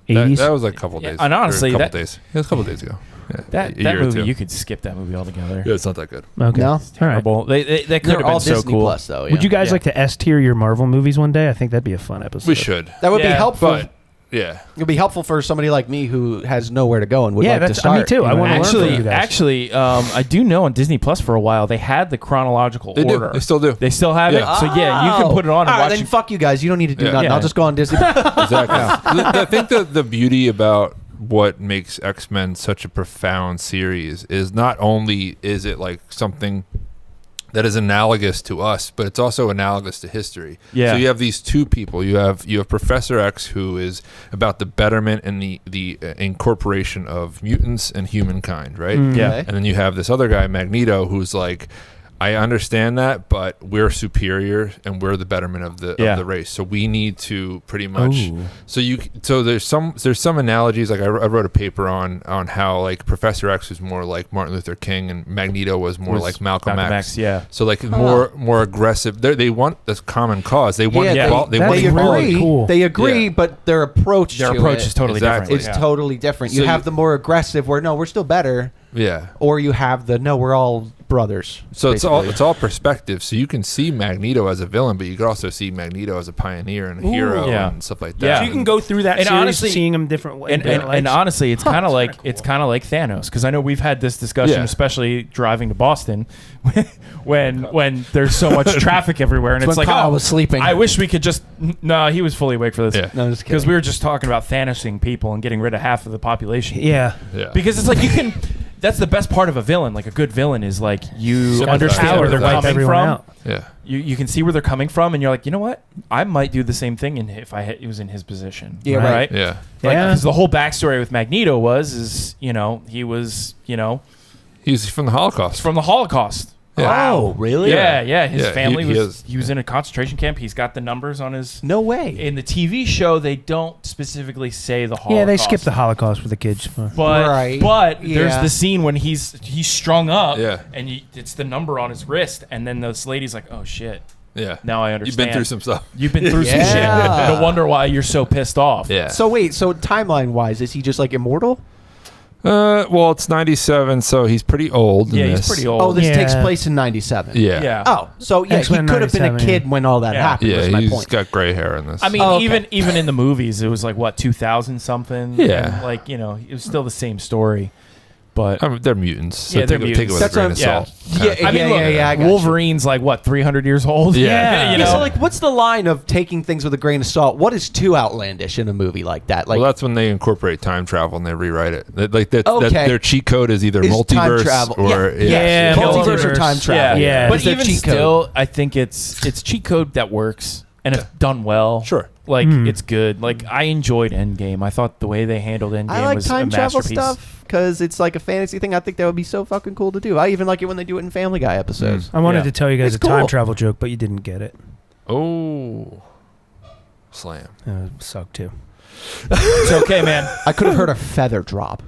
That, 80s? that was like a couple Yeah, days. and honestly, or a that- couple days. It was a couple days ago. Yeah, That a year or movie, two. you could skip that movie altogether. Yeah, it's not that good. Okay. No? All right. Terrible. That could They're have all been so Disney cool. Plus, though. Yeah. Would you guys Yeah. like to S tier your Marvel movies one day? I think that'd be a fun episode. We should. That would be Yeah, helpful. But yeah, It would be helpful for somebody like me who has nowhere to go and would Yeah, like to that's- start. me too. I you know? wanna learn from you Actually, guys. I do know on Disney Plus for a while they had the chronological they order. do. They still do. They still have Yeah. it. So yeah, you can put it on and All right, watch then it. fuck you guys. You don't need to do Yeah. nothing. Yeah. I'll just go on Disney. Exactly. I think the beauty about what makes X-Men such a profound series is not only is it like something that is analogous to us, but it's also analogous to history. Yeah. So you have these two people. You have Professor X, who is about the betterment and the incorporation of mutants and humankind, right? Yeah. And then you have this other guy, Magneto, who's like, I understand that, but we're superior and we're the betterment of the race. So we need to pretty much. Ooh. So there's some analogies. Like I wrote a paper on how like Professor X was more like Martin Luther King and Magneto was more like Malcolm X. Yeah. So like more aggressive. They want this common cause. They want Yeah, they that's want they equality. agree. Cool. They agree, Yeah. but their approach Is totally Exactly. it's different. totally different. So You have you- the more aggressive, where no, we're still better, Yeah. or you have the no, we're all brothers. So basically. it's all perspective. So you can see Magneto as a villain, but you could also see Magneto as a pioneer and a hero Yeah. and stuff like that. Yeah. So you can go through that And series honestly- seeing them different ways. And honestly, it's kind of like cool. it's kind of like Thanos, because I know we've had this discussion, Yeah. especially driving to Boston, when there's so much traffic everywhere, and It's it's when like, Kyle oh, was sleeping. I wish we could just. No, he was fully awake for this. Yeah. No, I'm just Because kidding. we were just talking about Thanosing people and getting rid of half of the population. yeah. Yeah. Because it's like you can. That's the best part of a villain. Like a good villain is like you Sympathize understand where with they're them. Wipe coming everyone from. out. Yeah. You can see where they're coming from, and you're like, you know what? I might do the same thing if I was in his position. Yeah, right. Yeah. Like, Yeah. because the whole backstory with Magneto is he was He's from the Holocaust. from the Holocaust. Yeah. Oh, really? Yeah. His Yeah, family he was in a concentration camp. He's got the numbers on his. No way. In the TV show, they don't specifically say the Holocaust. Yeah, they skipped the Holocaust for the kids. But Right. but there's Yeah. the scene when he's strung up. Yeah. And it's the number on his wrist, and then this lady's like, "Oh shit, Yeah. now I You've understand. been through some stuff. You've been through some Yeah. shit. No wonder why you're so pissed off." Yeah. So wait, so timeline wise, is he just like immortal? Well, it's 97, so he's pretty old. Yeah, in he's this. pretty old. Oh, this Yeah. takes place in '97. Yeah. Yeah. Oh, so yeah, he X-Men could have been a 97, kid yeah. when all that Yeah. happened. Yeah, was my he's point. got gray hair in this. I mean, Oh, okay. even in the movies, it was like what 2000 something. Yeah. And, like it was still the same story, but I mean, they're mutants. So Yeah, they're take it with mutants. a grain of That's what I'm- salt. Yeah, I mean, look, I got you. Wolverine's like what 300 years old. Yeah. you Yeah, know. so like, what's the line of taking things with a grain of salt? What is too outlandish in a movie like that? Like, Well, that's when they incorporate time travel and they rewrite it. Like that, Okay. their cheat code is either Is time multiverse travel. or Yeah, multiverse or multiverse. time travel. Yeah. But It's their even cheat code. still, I think it's cheat code that works, and if done well, Sure. like it's good. Like I enjoyed Endgame. I thought the way they handled Endgame I like was time a travel masterpiece. stuff because it's like a fantasy thing. I think that would be so fucking cool to do. I even like it when they do it in Family Guy episodes. I wanted Yeah. to tell you guys It's a time cool. travel joke, but you didn't get it. Oh, slam. It sucked too. It's okay, man. I could have heard a feather drop.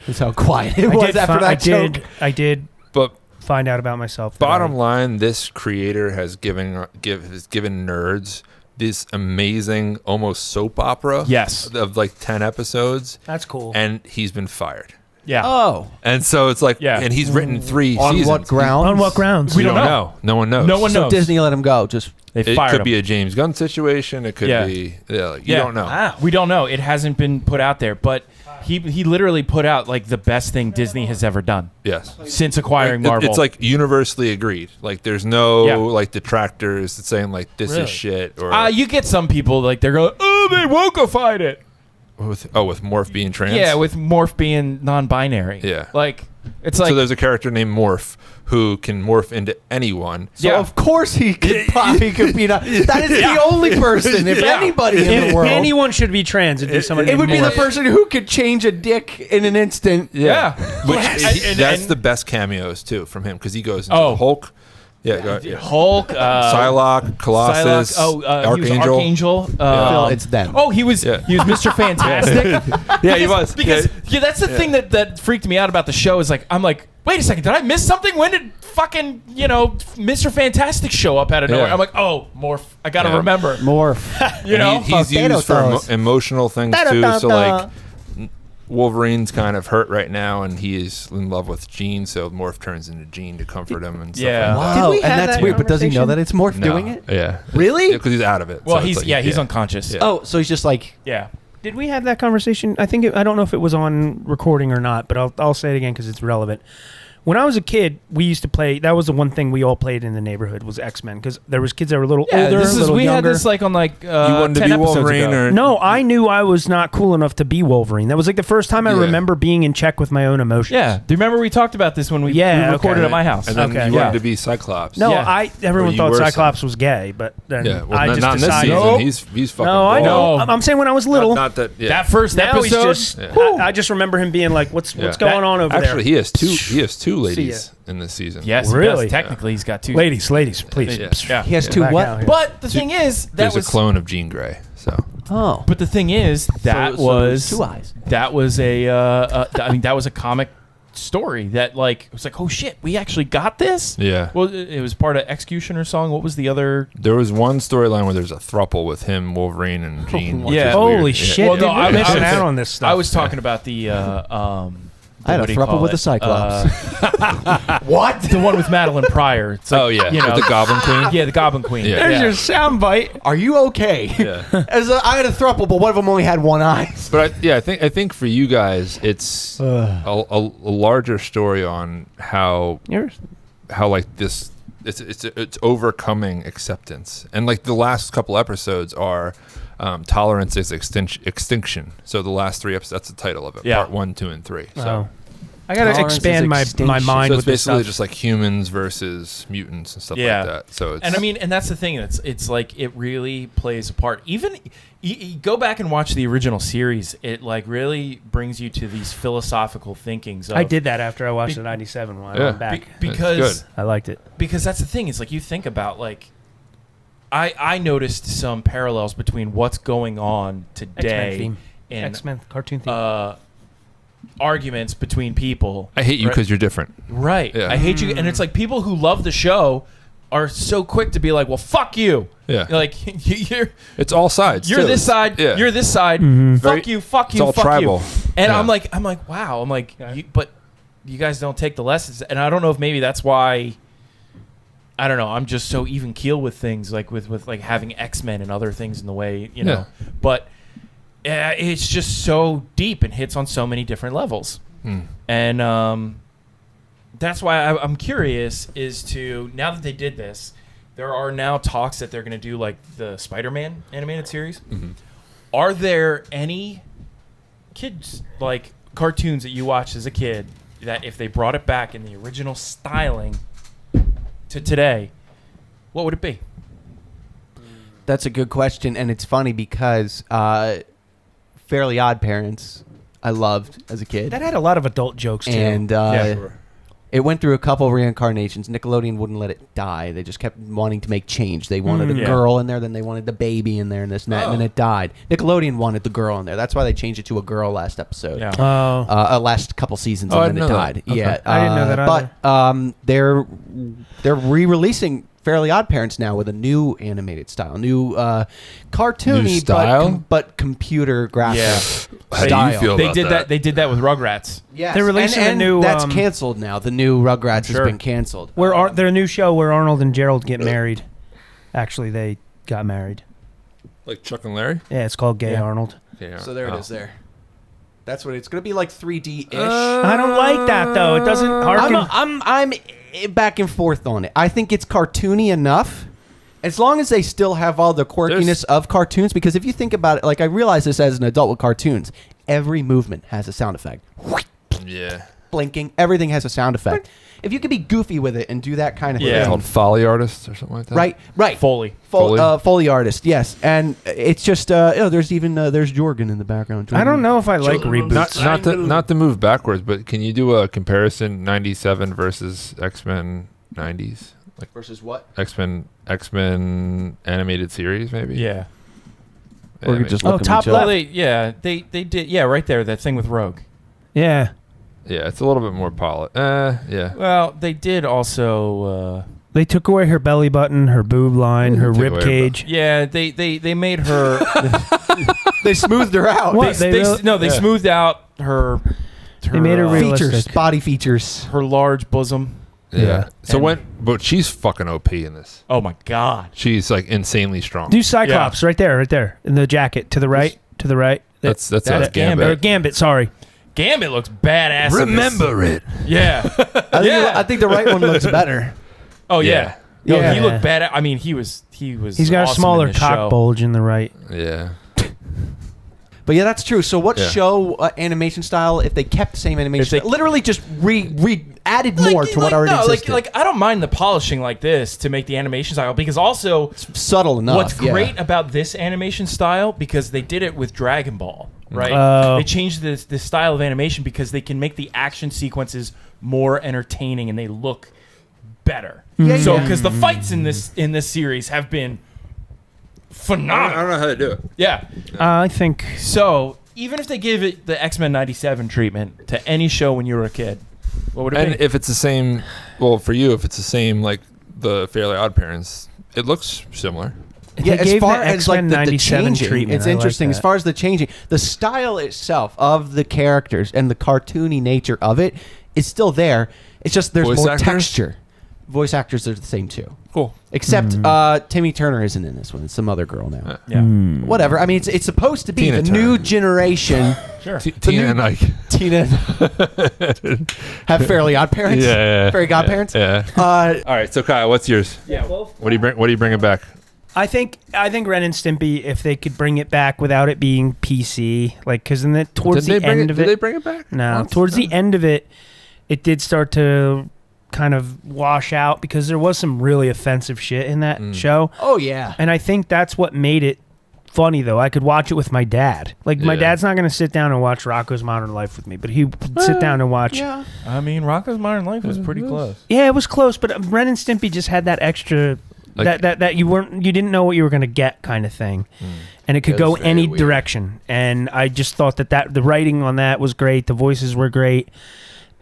That's how quiet it was after that joke. I did But find out about myself. that bottom I- line, this creator has given nerds this amazing, almost soap opera. Yes. Of like 10 episodes, That's cool. and he's been fired. Yeah. Oh, And so it's like, Yeah. and he's written 3 on seasons. what ground? On what grounds? We don't don't know. know. No one knows. No one So knows. Disney let him go. Just They It fired could him. be a James Gunn situation. It could Yeah. be, like, you don't know. Wow. We don't know. It hasn't been put out there, but he literally put out like the best thing Disney has ever done Yes. since acquiring It- Marvel. It's like universally agreed. Like there's no Yeah. like detractors that saying like this Really? is shit or you get some people like they're going, oh, they wokeified it. with Morph being trans. Yeah, with Morph being non-binary. Yeah. like it's like so there's a character named Morph who can morph into anyone. so. Yeah. Of course he could. He could be. That is the only person, if Yeah. anybody in If the world, anyone should be trans, it'd be someone. it would named be the Morph. person who could change a dick in an instant. yeah. Which And- that's and- the best cameos too from him because he goes into Oh. Hulk. Yeah, go ahead. Hulk, Psylocke, Colossus, Psylocke, he was Archangel. Archangel. Phil, it's them. Oh, he was Yeah. Mr. Fantastic. Yeah, he was. Because Yeah. that's the thing that freaked me out about the show is like I'm like, wait a second, did I miss something? When did fucking Mr. Fantastic show up out of nowhere? Yeah. I'm like, oh, Morph. I gotta Yeah. remember. Morph. You know, He's used for emotional things too. So like Wolverine's kind of hurt right now, and he is in love with Jean. So Morph turns into Jean to comfort him and stuff. Yeah. Like Wow, we and have that's that weird. But does he know conversation? that it's Morph that. No. doing it? Yeah. Really? Because he's out of it. well, So it's he's like, he's unconscious. Yeah. Oh, so he's just like. Yeah. Did we have that conversation? I think I don't know if it was on recording or not, but I'll say it again because it's relevant. When I was a kid, we used to play. That was the one thing we all played in the neighborhood was X-Men because there was kids that were a little older, this a is little we younger. had this like on like You wanted to 10 be episodes Wolverine ago. or No, I knew I was not cool enough to be Wolverine. That was like the first time I Yeah. remember being in check with my own emotions. Yeah. Do you remember we talked about this when we Yeah, recorded okay. at my house? and then Okay. you Yeah. wanted to be Cyclops. No, Yeah. everyone Or you thought were Cyclops was gay, but then Yeah, well, I just not in this decided. season. Nope. He's fucking. No, I know. No. I'm saying when I was little. Not that. Yeah. That first now he's episode. just. Yeah. I just remember him being like, "What's Yeah. going on over Actually, there?" he has two ladies in this season. Yes, Really? yes, technically he's got two. Ladies, please. Yeah. Yeah. He has two Back what? out here. But the thing is, that There's was a clone of Jean Grey. So Oh. But the thing is, that So was there's two eyes. That was a. I mean, that was a comic story that like it was like, oh shit, we actually got this. yeah. Well, it was part of Executioner song. What was the other? There was one storyline where there's a throuple with him, Wolverine, and Jean. which Yeah. is Holy weird. shit! Well, no, dude, I- we're I missing was- out on this stuff. I was talking about the. I had a what do you throuple call with it? the Cyclops. What? The one with Madeline Pryor. It's like, Oh yeah, you know, with the Goblin Queen. yeah, the Goblin Queen. Yeah. There's yeah. your soundbite. Are you okay? Yeah. I had a throuple, but one of them only had one eye. But I think for you guys, it's a larger story on how like this it's overcoming acceptance, and like the last couple episodes are tolerance is extinction. So the last 3 episodes, that's the title of it. Yeah. Part 1, 2, and 3. So. Oh. I gotta Tolerance expand is my extinction. mind So with it's this basically stuff. just like humans versus mutants and stuff Yeah. like that. So it's And I mean, and that's the thing. It's like it really plays a part. Even you go back and watch the original series. It like really brings you to these philosophical thinkings. Of, I did that after I watched Be- the '97 one. I Yeah. went back. because good. I liked it. because that's the thing. It's like you think about like I noticed some parallels between what's going on X-Men today theme. in X-Men cartoon theme. arguments between people. I hate you right? because you're different. Right. Yeah. I hate you. And it's like people who love the show are so quick to be like, well, fuck you. Yeah. Like, you're It's all sides. you're too. this side, Yeah. you're this side. Very- Fuck you, fuck it's you, all fuck tribal. you. And Yeah. I'm like, wow. I'm like, but you guys don't take the lessons. And I don't know if maybe that's why. I don't know. I'm just so even keel with things, like with like having X-Men and other things in the way, you know. Yeah. But it's just so deep and hits on so many different levels. And that's why I'm curious is to, now that they did this, there are now talks that they're going to do like the Spider-Man animated series. Are there any kids, like cartoons that you watched as a kid, that if they brought it back in the original styling to today, what would it be? That's a good question, and it's funny because Fairly Odd Parents I loved as a kid. that had a lot of adult jokes too. And sure. it went through a couple reincarnations. Nickelodeon wouldn't let it die. They just kept wanting to make change. They wanted a Yeah. girl in there, then they wanted the baby in there, and this and that, and then it died. Nickelodeon wanted the girl in there. That's why they changed it to a girl last episode. Yeah. Last couple seasons, Oh, I and then it didn't know that. died. Okay. Yeah, I didn't know that either. But they're re-releasing Fairly Odd Parents now with a new animated style, new cartoony, New style? but computer graphic How do you style. feel They about did that? that. They did that with Rugrats. Yes. They're releasing and a new, That's um, canceled now. The new Rugrats Sure. has been canceled. Where their new show where Arnold and Gerald get married. Actually, they got married. Like Chuck and Larry? Yeah, it's called Gay Yeah. Arnold. Yeah. So there it is. There. That's what it's going to be, like 3D-ish. I don't like that though. It doesn't harken. I'm back and forth on it. I think it's cartoony enough, as long as they still have all the quirkiness There's- of cartoons. Because if you think about it, like I realize this as an adult with cartoons, every movement has a sound effect. Yeah. Blinking, everything has a sound effect. If you could be goofy with it and do that kind of Yeah. thing, Called Foley Artists or something like that? right. Foley. Foley? Foley artist, yes, and it's just there's even there's Jorgen in the background. I don't know if I like reboots. Not to move backwards, but can you do a comparison 97 versus X-Men 90s? Like versus what? X-Men animated series maybe? Yeah. Or you just Oh, look at top each other. Well, left. they did. Yeah, right there. That thing with Rogue. Yeah, Yeah, it's a little bit more polished. Yeah. Well, they did also. they took away her belly button, her boob line, They her took rib away her cage. Yeah, they made her. They smoothed her out. What? they, They really- no, they Yeah. smoothed out her. They made her realistic. Features, body features. her large bosom. Yeah. So And- but she's fucking OP in this. Oh my god. She's like insanely strong. Do Cyclops right there, in the jacket to the right, That's That's Gambit. Gambit. Or Gambit, sorry. Gambit looks badass. Remember it. Yeah. I think the right one looks better. Oh yeah. Yeah. No, he Yeah. looked bad. I mean, he was. He's got a awesome smaller in this cock show. bulge in the right. Yeah. But yeah, that's true. So what Yeah. show animation style, if they kept the same animation, If they- style, literally just added more to what already existed? Like I don't mind the polishing like this to make the animation style, because also subtle enough. what's yeah. great about this animation style, because they did it with Dragon Ball, right? Oh. They changed the style of animation because they can make the action sequences more entertaining and they look better. Yeah, So yeah. because the fights in this series have been phenomenal. know how to do it. Yeah. I think So even if they give it the X-Men '97 treatment to any show when you were a kid, what would it And be? if it's the same, well, for you, if it's the same like the Fairly Odd Parents, it looks similar. Yeah, They as gave far the as like X-Men the 97 changing, treatment. it's I like interesting. As that. far as the changing, the style itself of the characters and the cartoony nature of it is still there. It's just there's Voice more actors? texture. Voice actors are the same too, Cool. except Timmy Turner isn't in this one. It's some other girl now. yeah. Whatever. I mean, it's supposed to be Tina the Turner. new generation. Sure. Tina and Ike. Tina have Fairly Odd Parents. Fairy Godparents. Yeah. All right. So Kyle, what's yours? Yeah. What do you bring? What do you bring it back? I think Ren and Stimpy, if they could bring it back without it being PC, like because in the towards the end of Did they it, bring it back? no, Once? towards the end of it, it did start to kind of wash out because there was some really offensive shit in that show, Oh yeah. and I think that's what made it funny. Though I could watch it with my dad. Like my Yeah. dad's not going to sit down and watch Rocko's Modern Life with me, but he would sit down and watch. Yeah. I mean, Rocko's Modern Life was pretty close. Yeah, it was close, but Ren and Stimpy just had that extra Like- that you didn't know what you were going to get kind of thing, and it could Yeah, it go was very any weird. direction. And I just thought that the writing on that was great, the voices were great,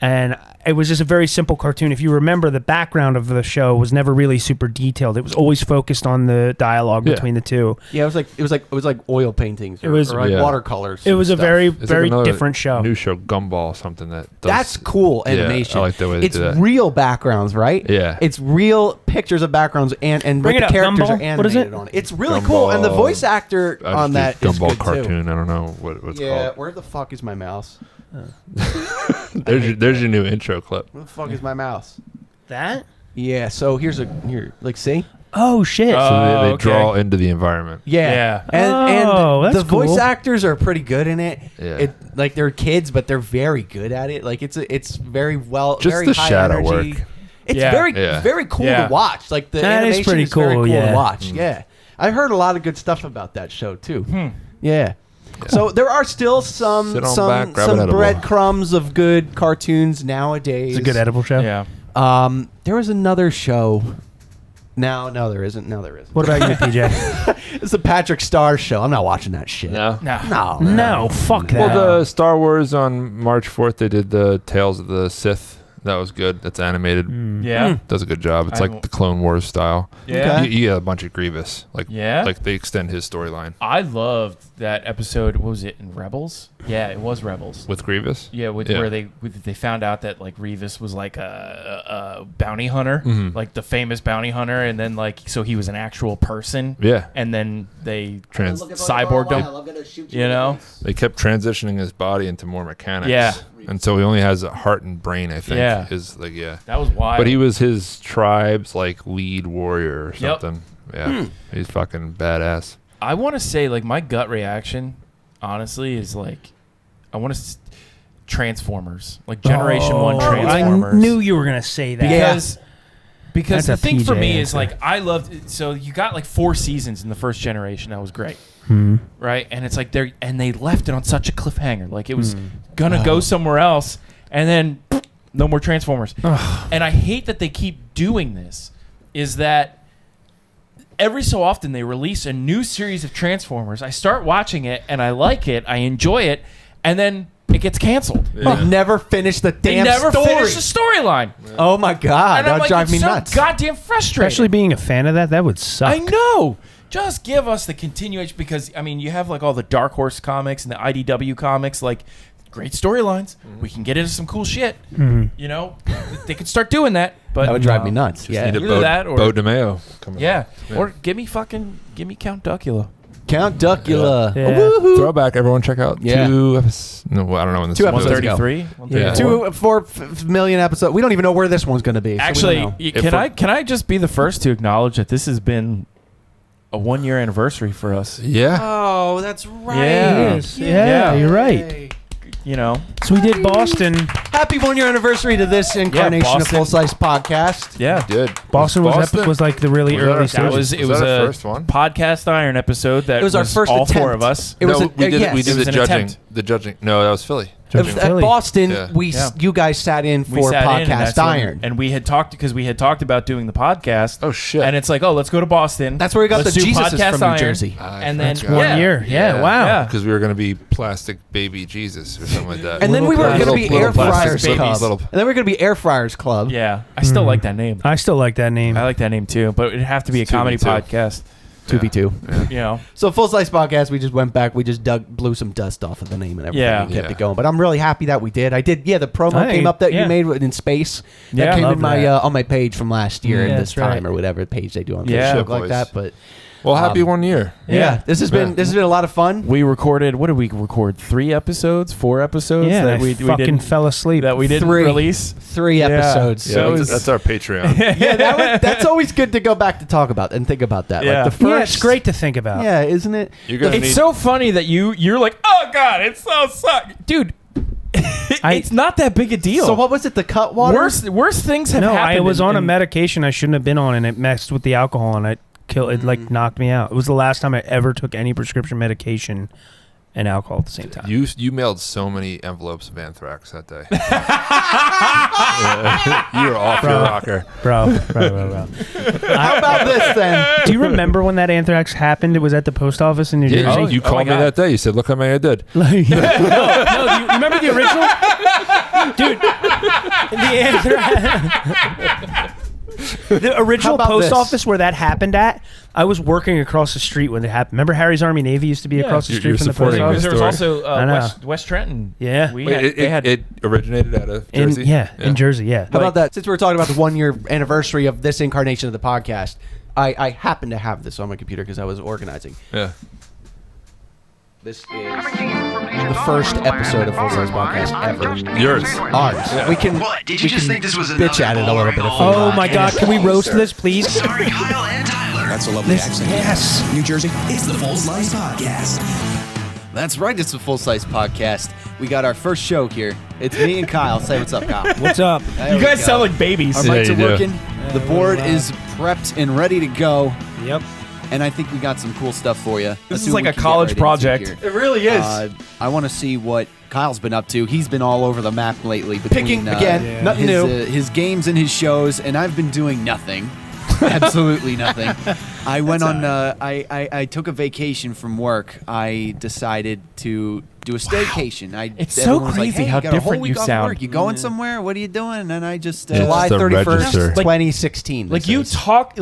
and it was just a very simple cartoon. If you remember, the background of the show was never really super detailed. It was always focused on the dialogue Yeah. between the two. Yeah, it was like oil paintings. Or, It was- or like Yeah. watercolors. It was a and stuff. very It's like very another different show. New show, Gumball, something that. Does, That's cool Yeah, animation. I like the way they it's do that. real backgrounds, right? Yeah. It's real pictures of backgrounds and Bring what it the up, characters Gumball. are animated What is it? on it. It's really cool, and the Gumball. voice actor I on that just do is Gumball good cartoon. too. I don't know what it's Yeah, called. where the fuck is my mouse? There's your new intro clip. Where the fuck is my mouse? That? Yeah, so here, like, see? Oh shit! So they okay. draw into the environment. Yeah. Yeah. And Oh, the that's voice cool. actors are pretty good in it. Yeah. Like they're kids, but they're very good at it. Like it's very well, Just very the high shadow energy. work. It's Yeah. very very cool Yeah. to watch. Like the That is animation pretty is very cool, cool yeah. to watch. Yeah, I've heard a lot of good stuff about that show too. Yeah. So there are still some Sit on back, grab an some edible. breadcrumbs of good cartoons nowadays. It's a good edible show. Yeah. There was another show. No, there isn't. No, there isn't. What about you, PJ? It's the Patrick Star show. I'm not watching that shit. No. No. No. No, fuck that. Well, the Star Wars on March 4th, they did the Tales of the Sith. That was good. That's animated. Yeah. Does a good job. It's I like won't- the Clone Wars style. Yeah. Okay. You get a bunch of Grievous. Like, Yeah? like they extend his storyline I loved that episode. What was it in Rebels? Yeah, it was Rebels. with Grievous. Yeah, where they found out that like Revis was like a bounty hunter, Mhm. like the famous bounty hunter, and then like so he was an actual person. Yeah. And then they Cyborg cyborged him. You know? They kept transitioning his body into more mechanics. Yeah. And so he only has a heart and brain, I think. Yeah. Is like, yeah. That was wild. But he was his tribe's like lead warrior or Yep. something. Yeah. He's fucking badass. I want to say like my gut reaction, honestly, is like I want to Transformers, like Generation One Transformers. I knew you were gonna say that. Because That's the a thing for PJ me is answer. like I loved so you got like 4 seasons in the first generation. That was great. Right? And it's like they left it on such a cliffhanger. Like it was gonna go somewhere else and then no more Transformers. And I hate that they keep doing this. Is that every so often they release a new series of Transformers. I start watching it and I like it, I enjoy it, and then it gets canceled. Never finished the They damn never story. finish the storyline. Oh my god, And that I'm would like, drive it's me so nuts. goddamn frustrating. Especially being a fan of that would suck. I know. Just give us the continuation because I mean you have like all the Dark Horse comics and the IDW comics, like great storylines. We can get into some cool shit. You know, they could start doing that. But That would drive me nuts. Just Yeah. need a Either that or- Bo DeMeo. Coming yeah, Yeah. or give me Count Duckula. Count Duckula. Yeah. Woohoo. Throwback. Everyone check out Yeah. 2 episodes. No, I don't know when this 2 is. episodes ago. 133. Yeah. 4 million episodes. We don't even know where this one's going to be. so we Actually, don't know. can I just be the first to acknowledge that this has been a 1-year anniversary for us? Yeah. Oh, that's right. Yeah. It is. Yeah, you're right. You know, So we did Boston. Happy 1-year anniversary to this incarnation of Boston. Full Slice Podcast. yeah. Did. Boston was like the really Was that early our stages. first- It was our a first one? podcast iron episode that It was our first all attempt. 4 of us. It was no, a- we did. yes. We It did was the an judging. attempt. The judging. No, that was Philly. At Philly. Boston, Yeah. you guys sat in We for sat in, and Podcast that's when- Iron. and we had talked about doing the podcast. Oh shit. And it's like, oh, let's go to Boston. That's where we got Let's the do Jesuses Podcast from New Iron. Jersey. And then That's 1 year. Yeah, wow. Yeah. Because we were going to be plastic baby Jesus or something like that. And then we were going to be Little Air plastic Fryers babies. Club. Little- And then we're going to be Air Fryers Club. Yeah, I still like that name. I still like that name. I like that name too, but it'd have to be a It's comedy 2v2. podcast. 2v2. You know, So Full Slice Podcast, we just went back. We just blew some dust off of the name and everything. Yeah. And kept Yeah. it going. But I'm really happy that we did. I did. Yeah, the promo Hey, came up that yeah. you made in space. That Yeah, came love in my that. on my page from last year Yeah, and this that's right. time or whatever page they do on Yeah. Facebook like Boys. that. But Well, happy 1 year. yeah, this has been a lot of fun. we recorded. What did we record? 3 episodes, 4 episodes Yeah, that I we fucking didn't fell asleep. that we didn't 3. release. 3 Yeah. episodes. Yeah, That was- that's our Patreon. Yeah, that's always good to go back to talk about and think about that. Yeah. Like the first, Yeah, it's great to think about. Yeah, isn't it? You're gonna It's need. so funny that you're like, oh god, it's so suck, dude. It's not that big a deal. So what was it? The cut water. Worse things have No, happened. I was on a in- medication I shouldn't have been on, and it messed with the alcohol, and it like knocked me out. It was the last time I ever took any prescription medication and alcohol at the same time. You mailed so many envelopes of anthrax that day. You were off your rocker. Bro. How about this then? Do you remember when that anthrax happened? It was at the post office in New Jersey. Yeah, you Oh called my me God. that day. You said, "Look how many I did." No, you remember the original? Dude, the anthrax. The original How about post this? office where that happened at, I was working across the street when it happened. Remember Harry's Army Navy used to be Yeah. across the You're street from the post supporting office? this There was story. also I know. West Trenton. Yeah. We Wait, had, they had it originated out of In, Jersey. in Jersey, yeah. How about that? Since we're talking about the 1-year anniversary of this incarnation of the podcast, I happen to have this on my computer because I was organizing. Yeah. This is the first episode of Full Size Podcast ever. Yours. Ours. Yeah. We can. What? Did you we just can think this was bitch at it a little bit? If we Oh want. my God! Can we roast this, please? Starring Kyle and Tyler. That's a lovely accent. Yes. New Jersey. It's the Full Slice Podcast. That's right, it's the Full Size Podcast. We got our first show here. It's me and Kyle. Say what's up, Kyle. What's up? There You we guys go. sound like babies. Our Yeah, mics you are do. working. The board is prepped and ready to go. Yep. And I think we got some cool stuff for you. This is like a college project. It really is. I want to see what Kyle's been up to. He's been all over the map lately. Between, Picking again, nothing his, new. His games and his shows, and I've been doing nothing. Absolutely nothing. I went on. I took a vacation from work. I decided to do a staycation. It's so everyone was like, crazy hey, how you got a whole different week you off sound. Work. You going somewhere? What are you doing? And I just It's July the 31st, register. 2016. Like this you is. talk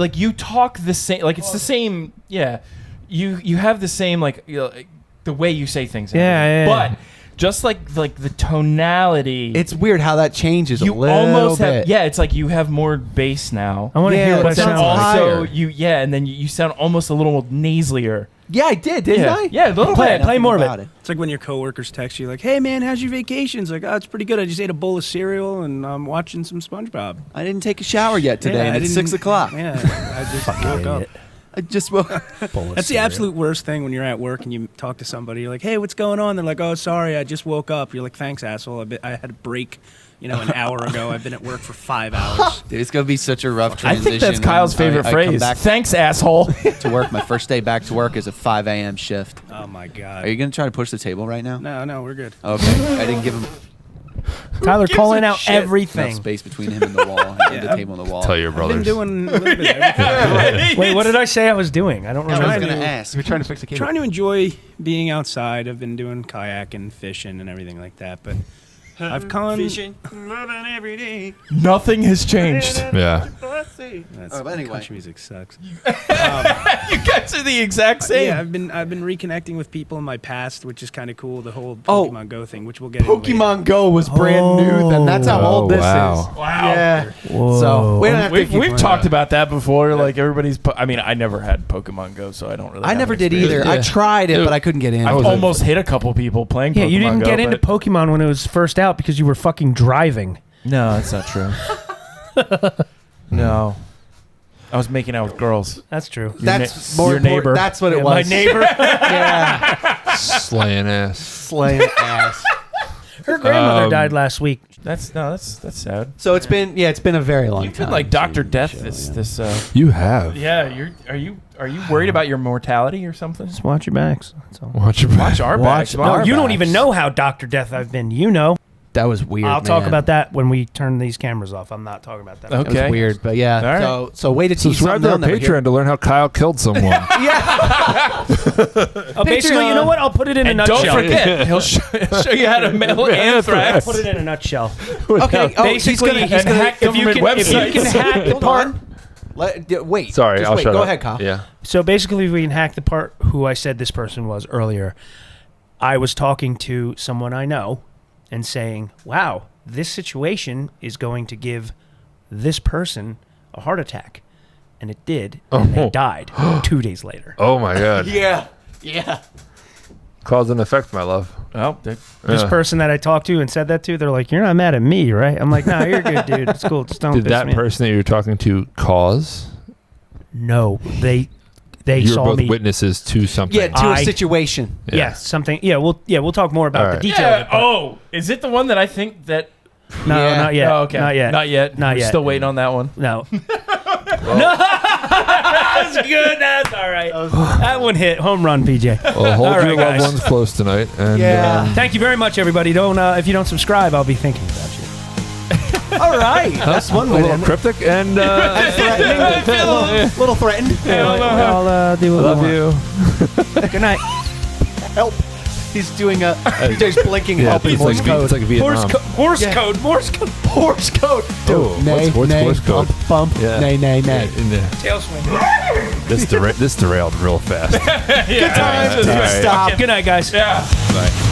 the same. Like it's the same. Yeah, you have the same like the way you say things. and Yeah, everything. yeah, yeah. But just like the tonality. It's weird how that changes a you little almost bit. have. Yeah, it's like you have more bass now. I want to Yeah, hear but what it But then sounds sounds like. also higher. and then you sound almost a little nasalier. Yeah, I did, didn't I? Yeah, a little Play bit. more of about it. It's like when your coworkers text you, like, "Hey man, how's your vacation?" It's like, "Oh, it's pretty good. I just ate a bowl of cereal and I'm watching some SpongeBob." I didn't take a shower yet today, Yeah, and I it's didn't- 6 o'clock. Yeah, I just woke up. I just woke. That's the absolute worst thing when you're at work and you talk to somebody. You're like, "Hey, what's going on?" They're like, "Oh, sorry, I just woke up." You're like, "Thanks, asshole. I had a break, an hour ago. I've been at work for 5 hours." Dude, it's gonna be such a rough I transition. think that's Kyle's favorite I come phrase. back Thanks, asshole. to work. My first day back to work is a 5 a.m. shift. Oh my god. Are you gonna try to push the table right now? No, we're good. Okay. I didn't give him Tyler calling out enough everything. space between him and the wall, and the table and the wall. Tell your I've been brothers. doing a little bit of everything. Wait, what did I say I was doing? I don't I remember. was gonna ask. We're trying to fix the cable. Trying to enjoy being outside. I've been doing kayaking, fishing, and everything like that. But I've come Nothing has changed. Yeah. Hey. That's, Oh, but anyway. country music sucks. You guys are the exact same. Yeah, I've been reconnecting with people in my past, which is kind of cool. The whole Oh. Pokemon Go thing, which we'll get into later. Pokemon Go was brand new then. That's how old this wow. is. Wow. Yeah. Whoa. So we don't have to We've, keep we've talked about that before. Like everybody's. I mean, I never had Pokemon Go, so I don't really. I have never an did experience. either. I Yeah. tried it, but I couldn't get in. I've was almost hit a couple people playing. Yeah, Pokemon you didn't Go, get into but- Pokemon when it was first out because you were fucking driving. No, that's not true. No, I was making out with girls. That's true. That's na- more your important. neighbor. That's what it Yeah, was. my neighbor. Yeah. Slaying ass. Slaying ass. Her grandmother Um, died last week. That's sad. So it's been a very long You've time. been like Dr. seeing Death. the show, This. yeah. You have. Yeah, are you worried about your mortality or something? Just watch your backs. That's all. Watch your Watch our backs. No, our you don't backs. even know how Dr. Death I've been. You know. That was weird. I'll talk man. about that when we turn these cameras off. I'm not talking about that. That Okay. was weird, but yeah. All right. So way to tease Subscribe something to our they'll never hear. Patreon to learn how Kyle killed someone. Basically, you know what? I'll put it in a And nutshell. don't forget, he'll show you how to mail anthrax. Put it in a nutshell. Okay. Oh, Basically, he's gonna hack if you government can websites. hack the hold part. on. Wait. Sorry, Just I'll wait. shut Go up. ahead, Kyle. Yeah. So basically, if we can hack the part who I said this person was earlier. I was talking to someone I know and saying, wow, this situation is going to give this person a heart attack. And it did. And they died 2 days later. Oh my god. Yeah. Yeah. Cause and effect, my love. Well, This person that I talked to and said that to, they're like, you're not mad at me, right? I'm like, nah, you're good, dude. It's cool. Just don't Did piss that me off." person that you were talking to cause? No, they You were saw both me. witnesses to something. Yeah. To a I- situation. Yeah, something. Yeah, we'll talk more about All the right. details. yeah. of it, but- Oh, is it the one that I think that? no, Yeah. not yet. Oh, okay. Not yet. Not yet. Not We're yet. Still waiting on that one. No. No, that's good. That's all right. That one hit home run, PJ. Well, hold All your right, loved guys. ones close tonight. And, Yeah. Thank you very much, everybody. Don't if you don't subscribe, I'll be thinking about you. All right. That's one a way to little end it. cryptic and Threatening. Little threatened. I'll do what love we you. want. Good night. Help. He's doing a. He's blinking Yeah, help in it's Morse like, code. it's like Vietnam. Morse Yeah. code. Morse code. Morse code. Oh, Nay, what's nay, Morse code? bump, bump. Yeah. Nay, nay, nay. Tail swing. This derailed real fast. Good times. All right. Stop. Good night, guys. Yeah. Bye.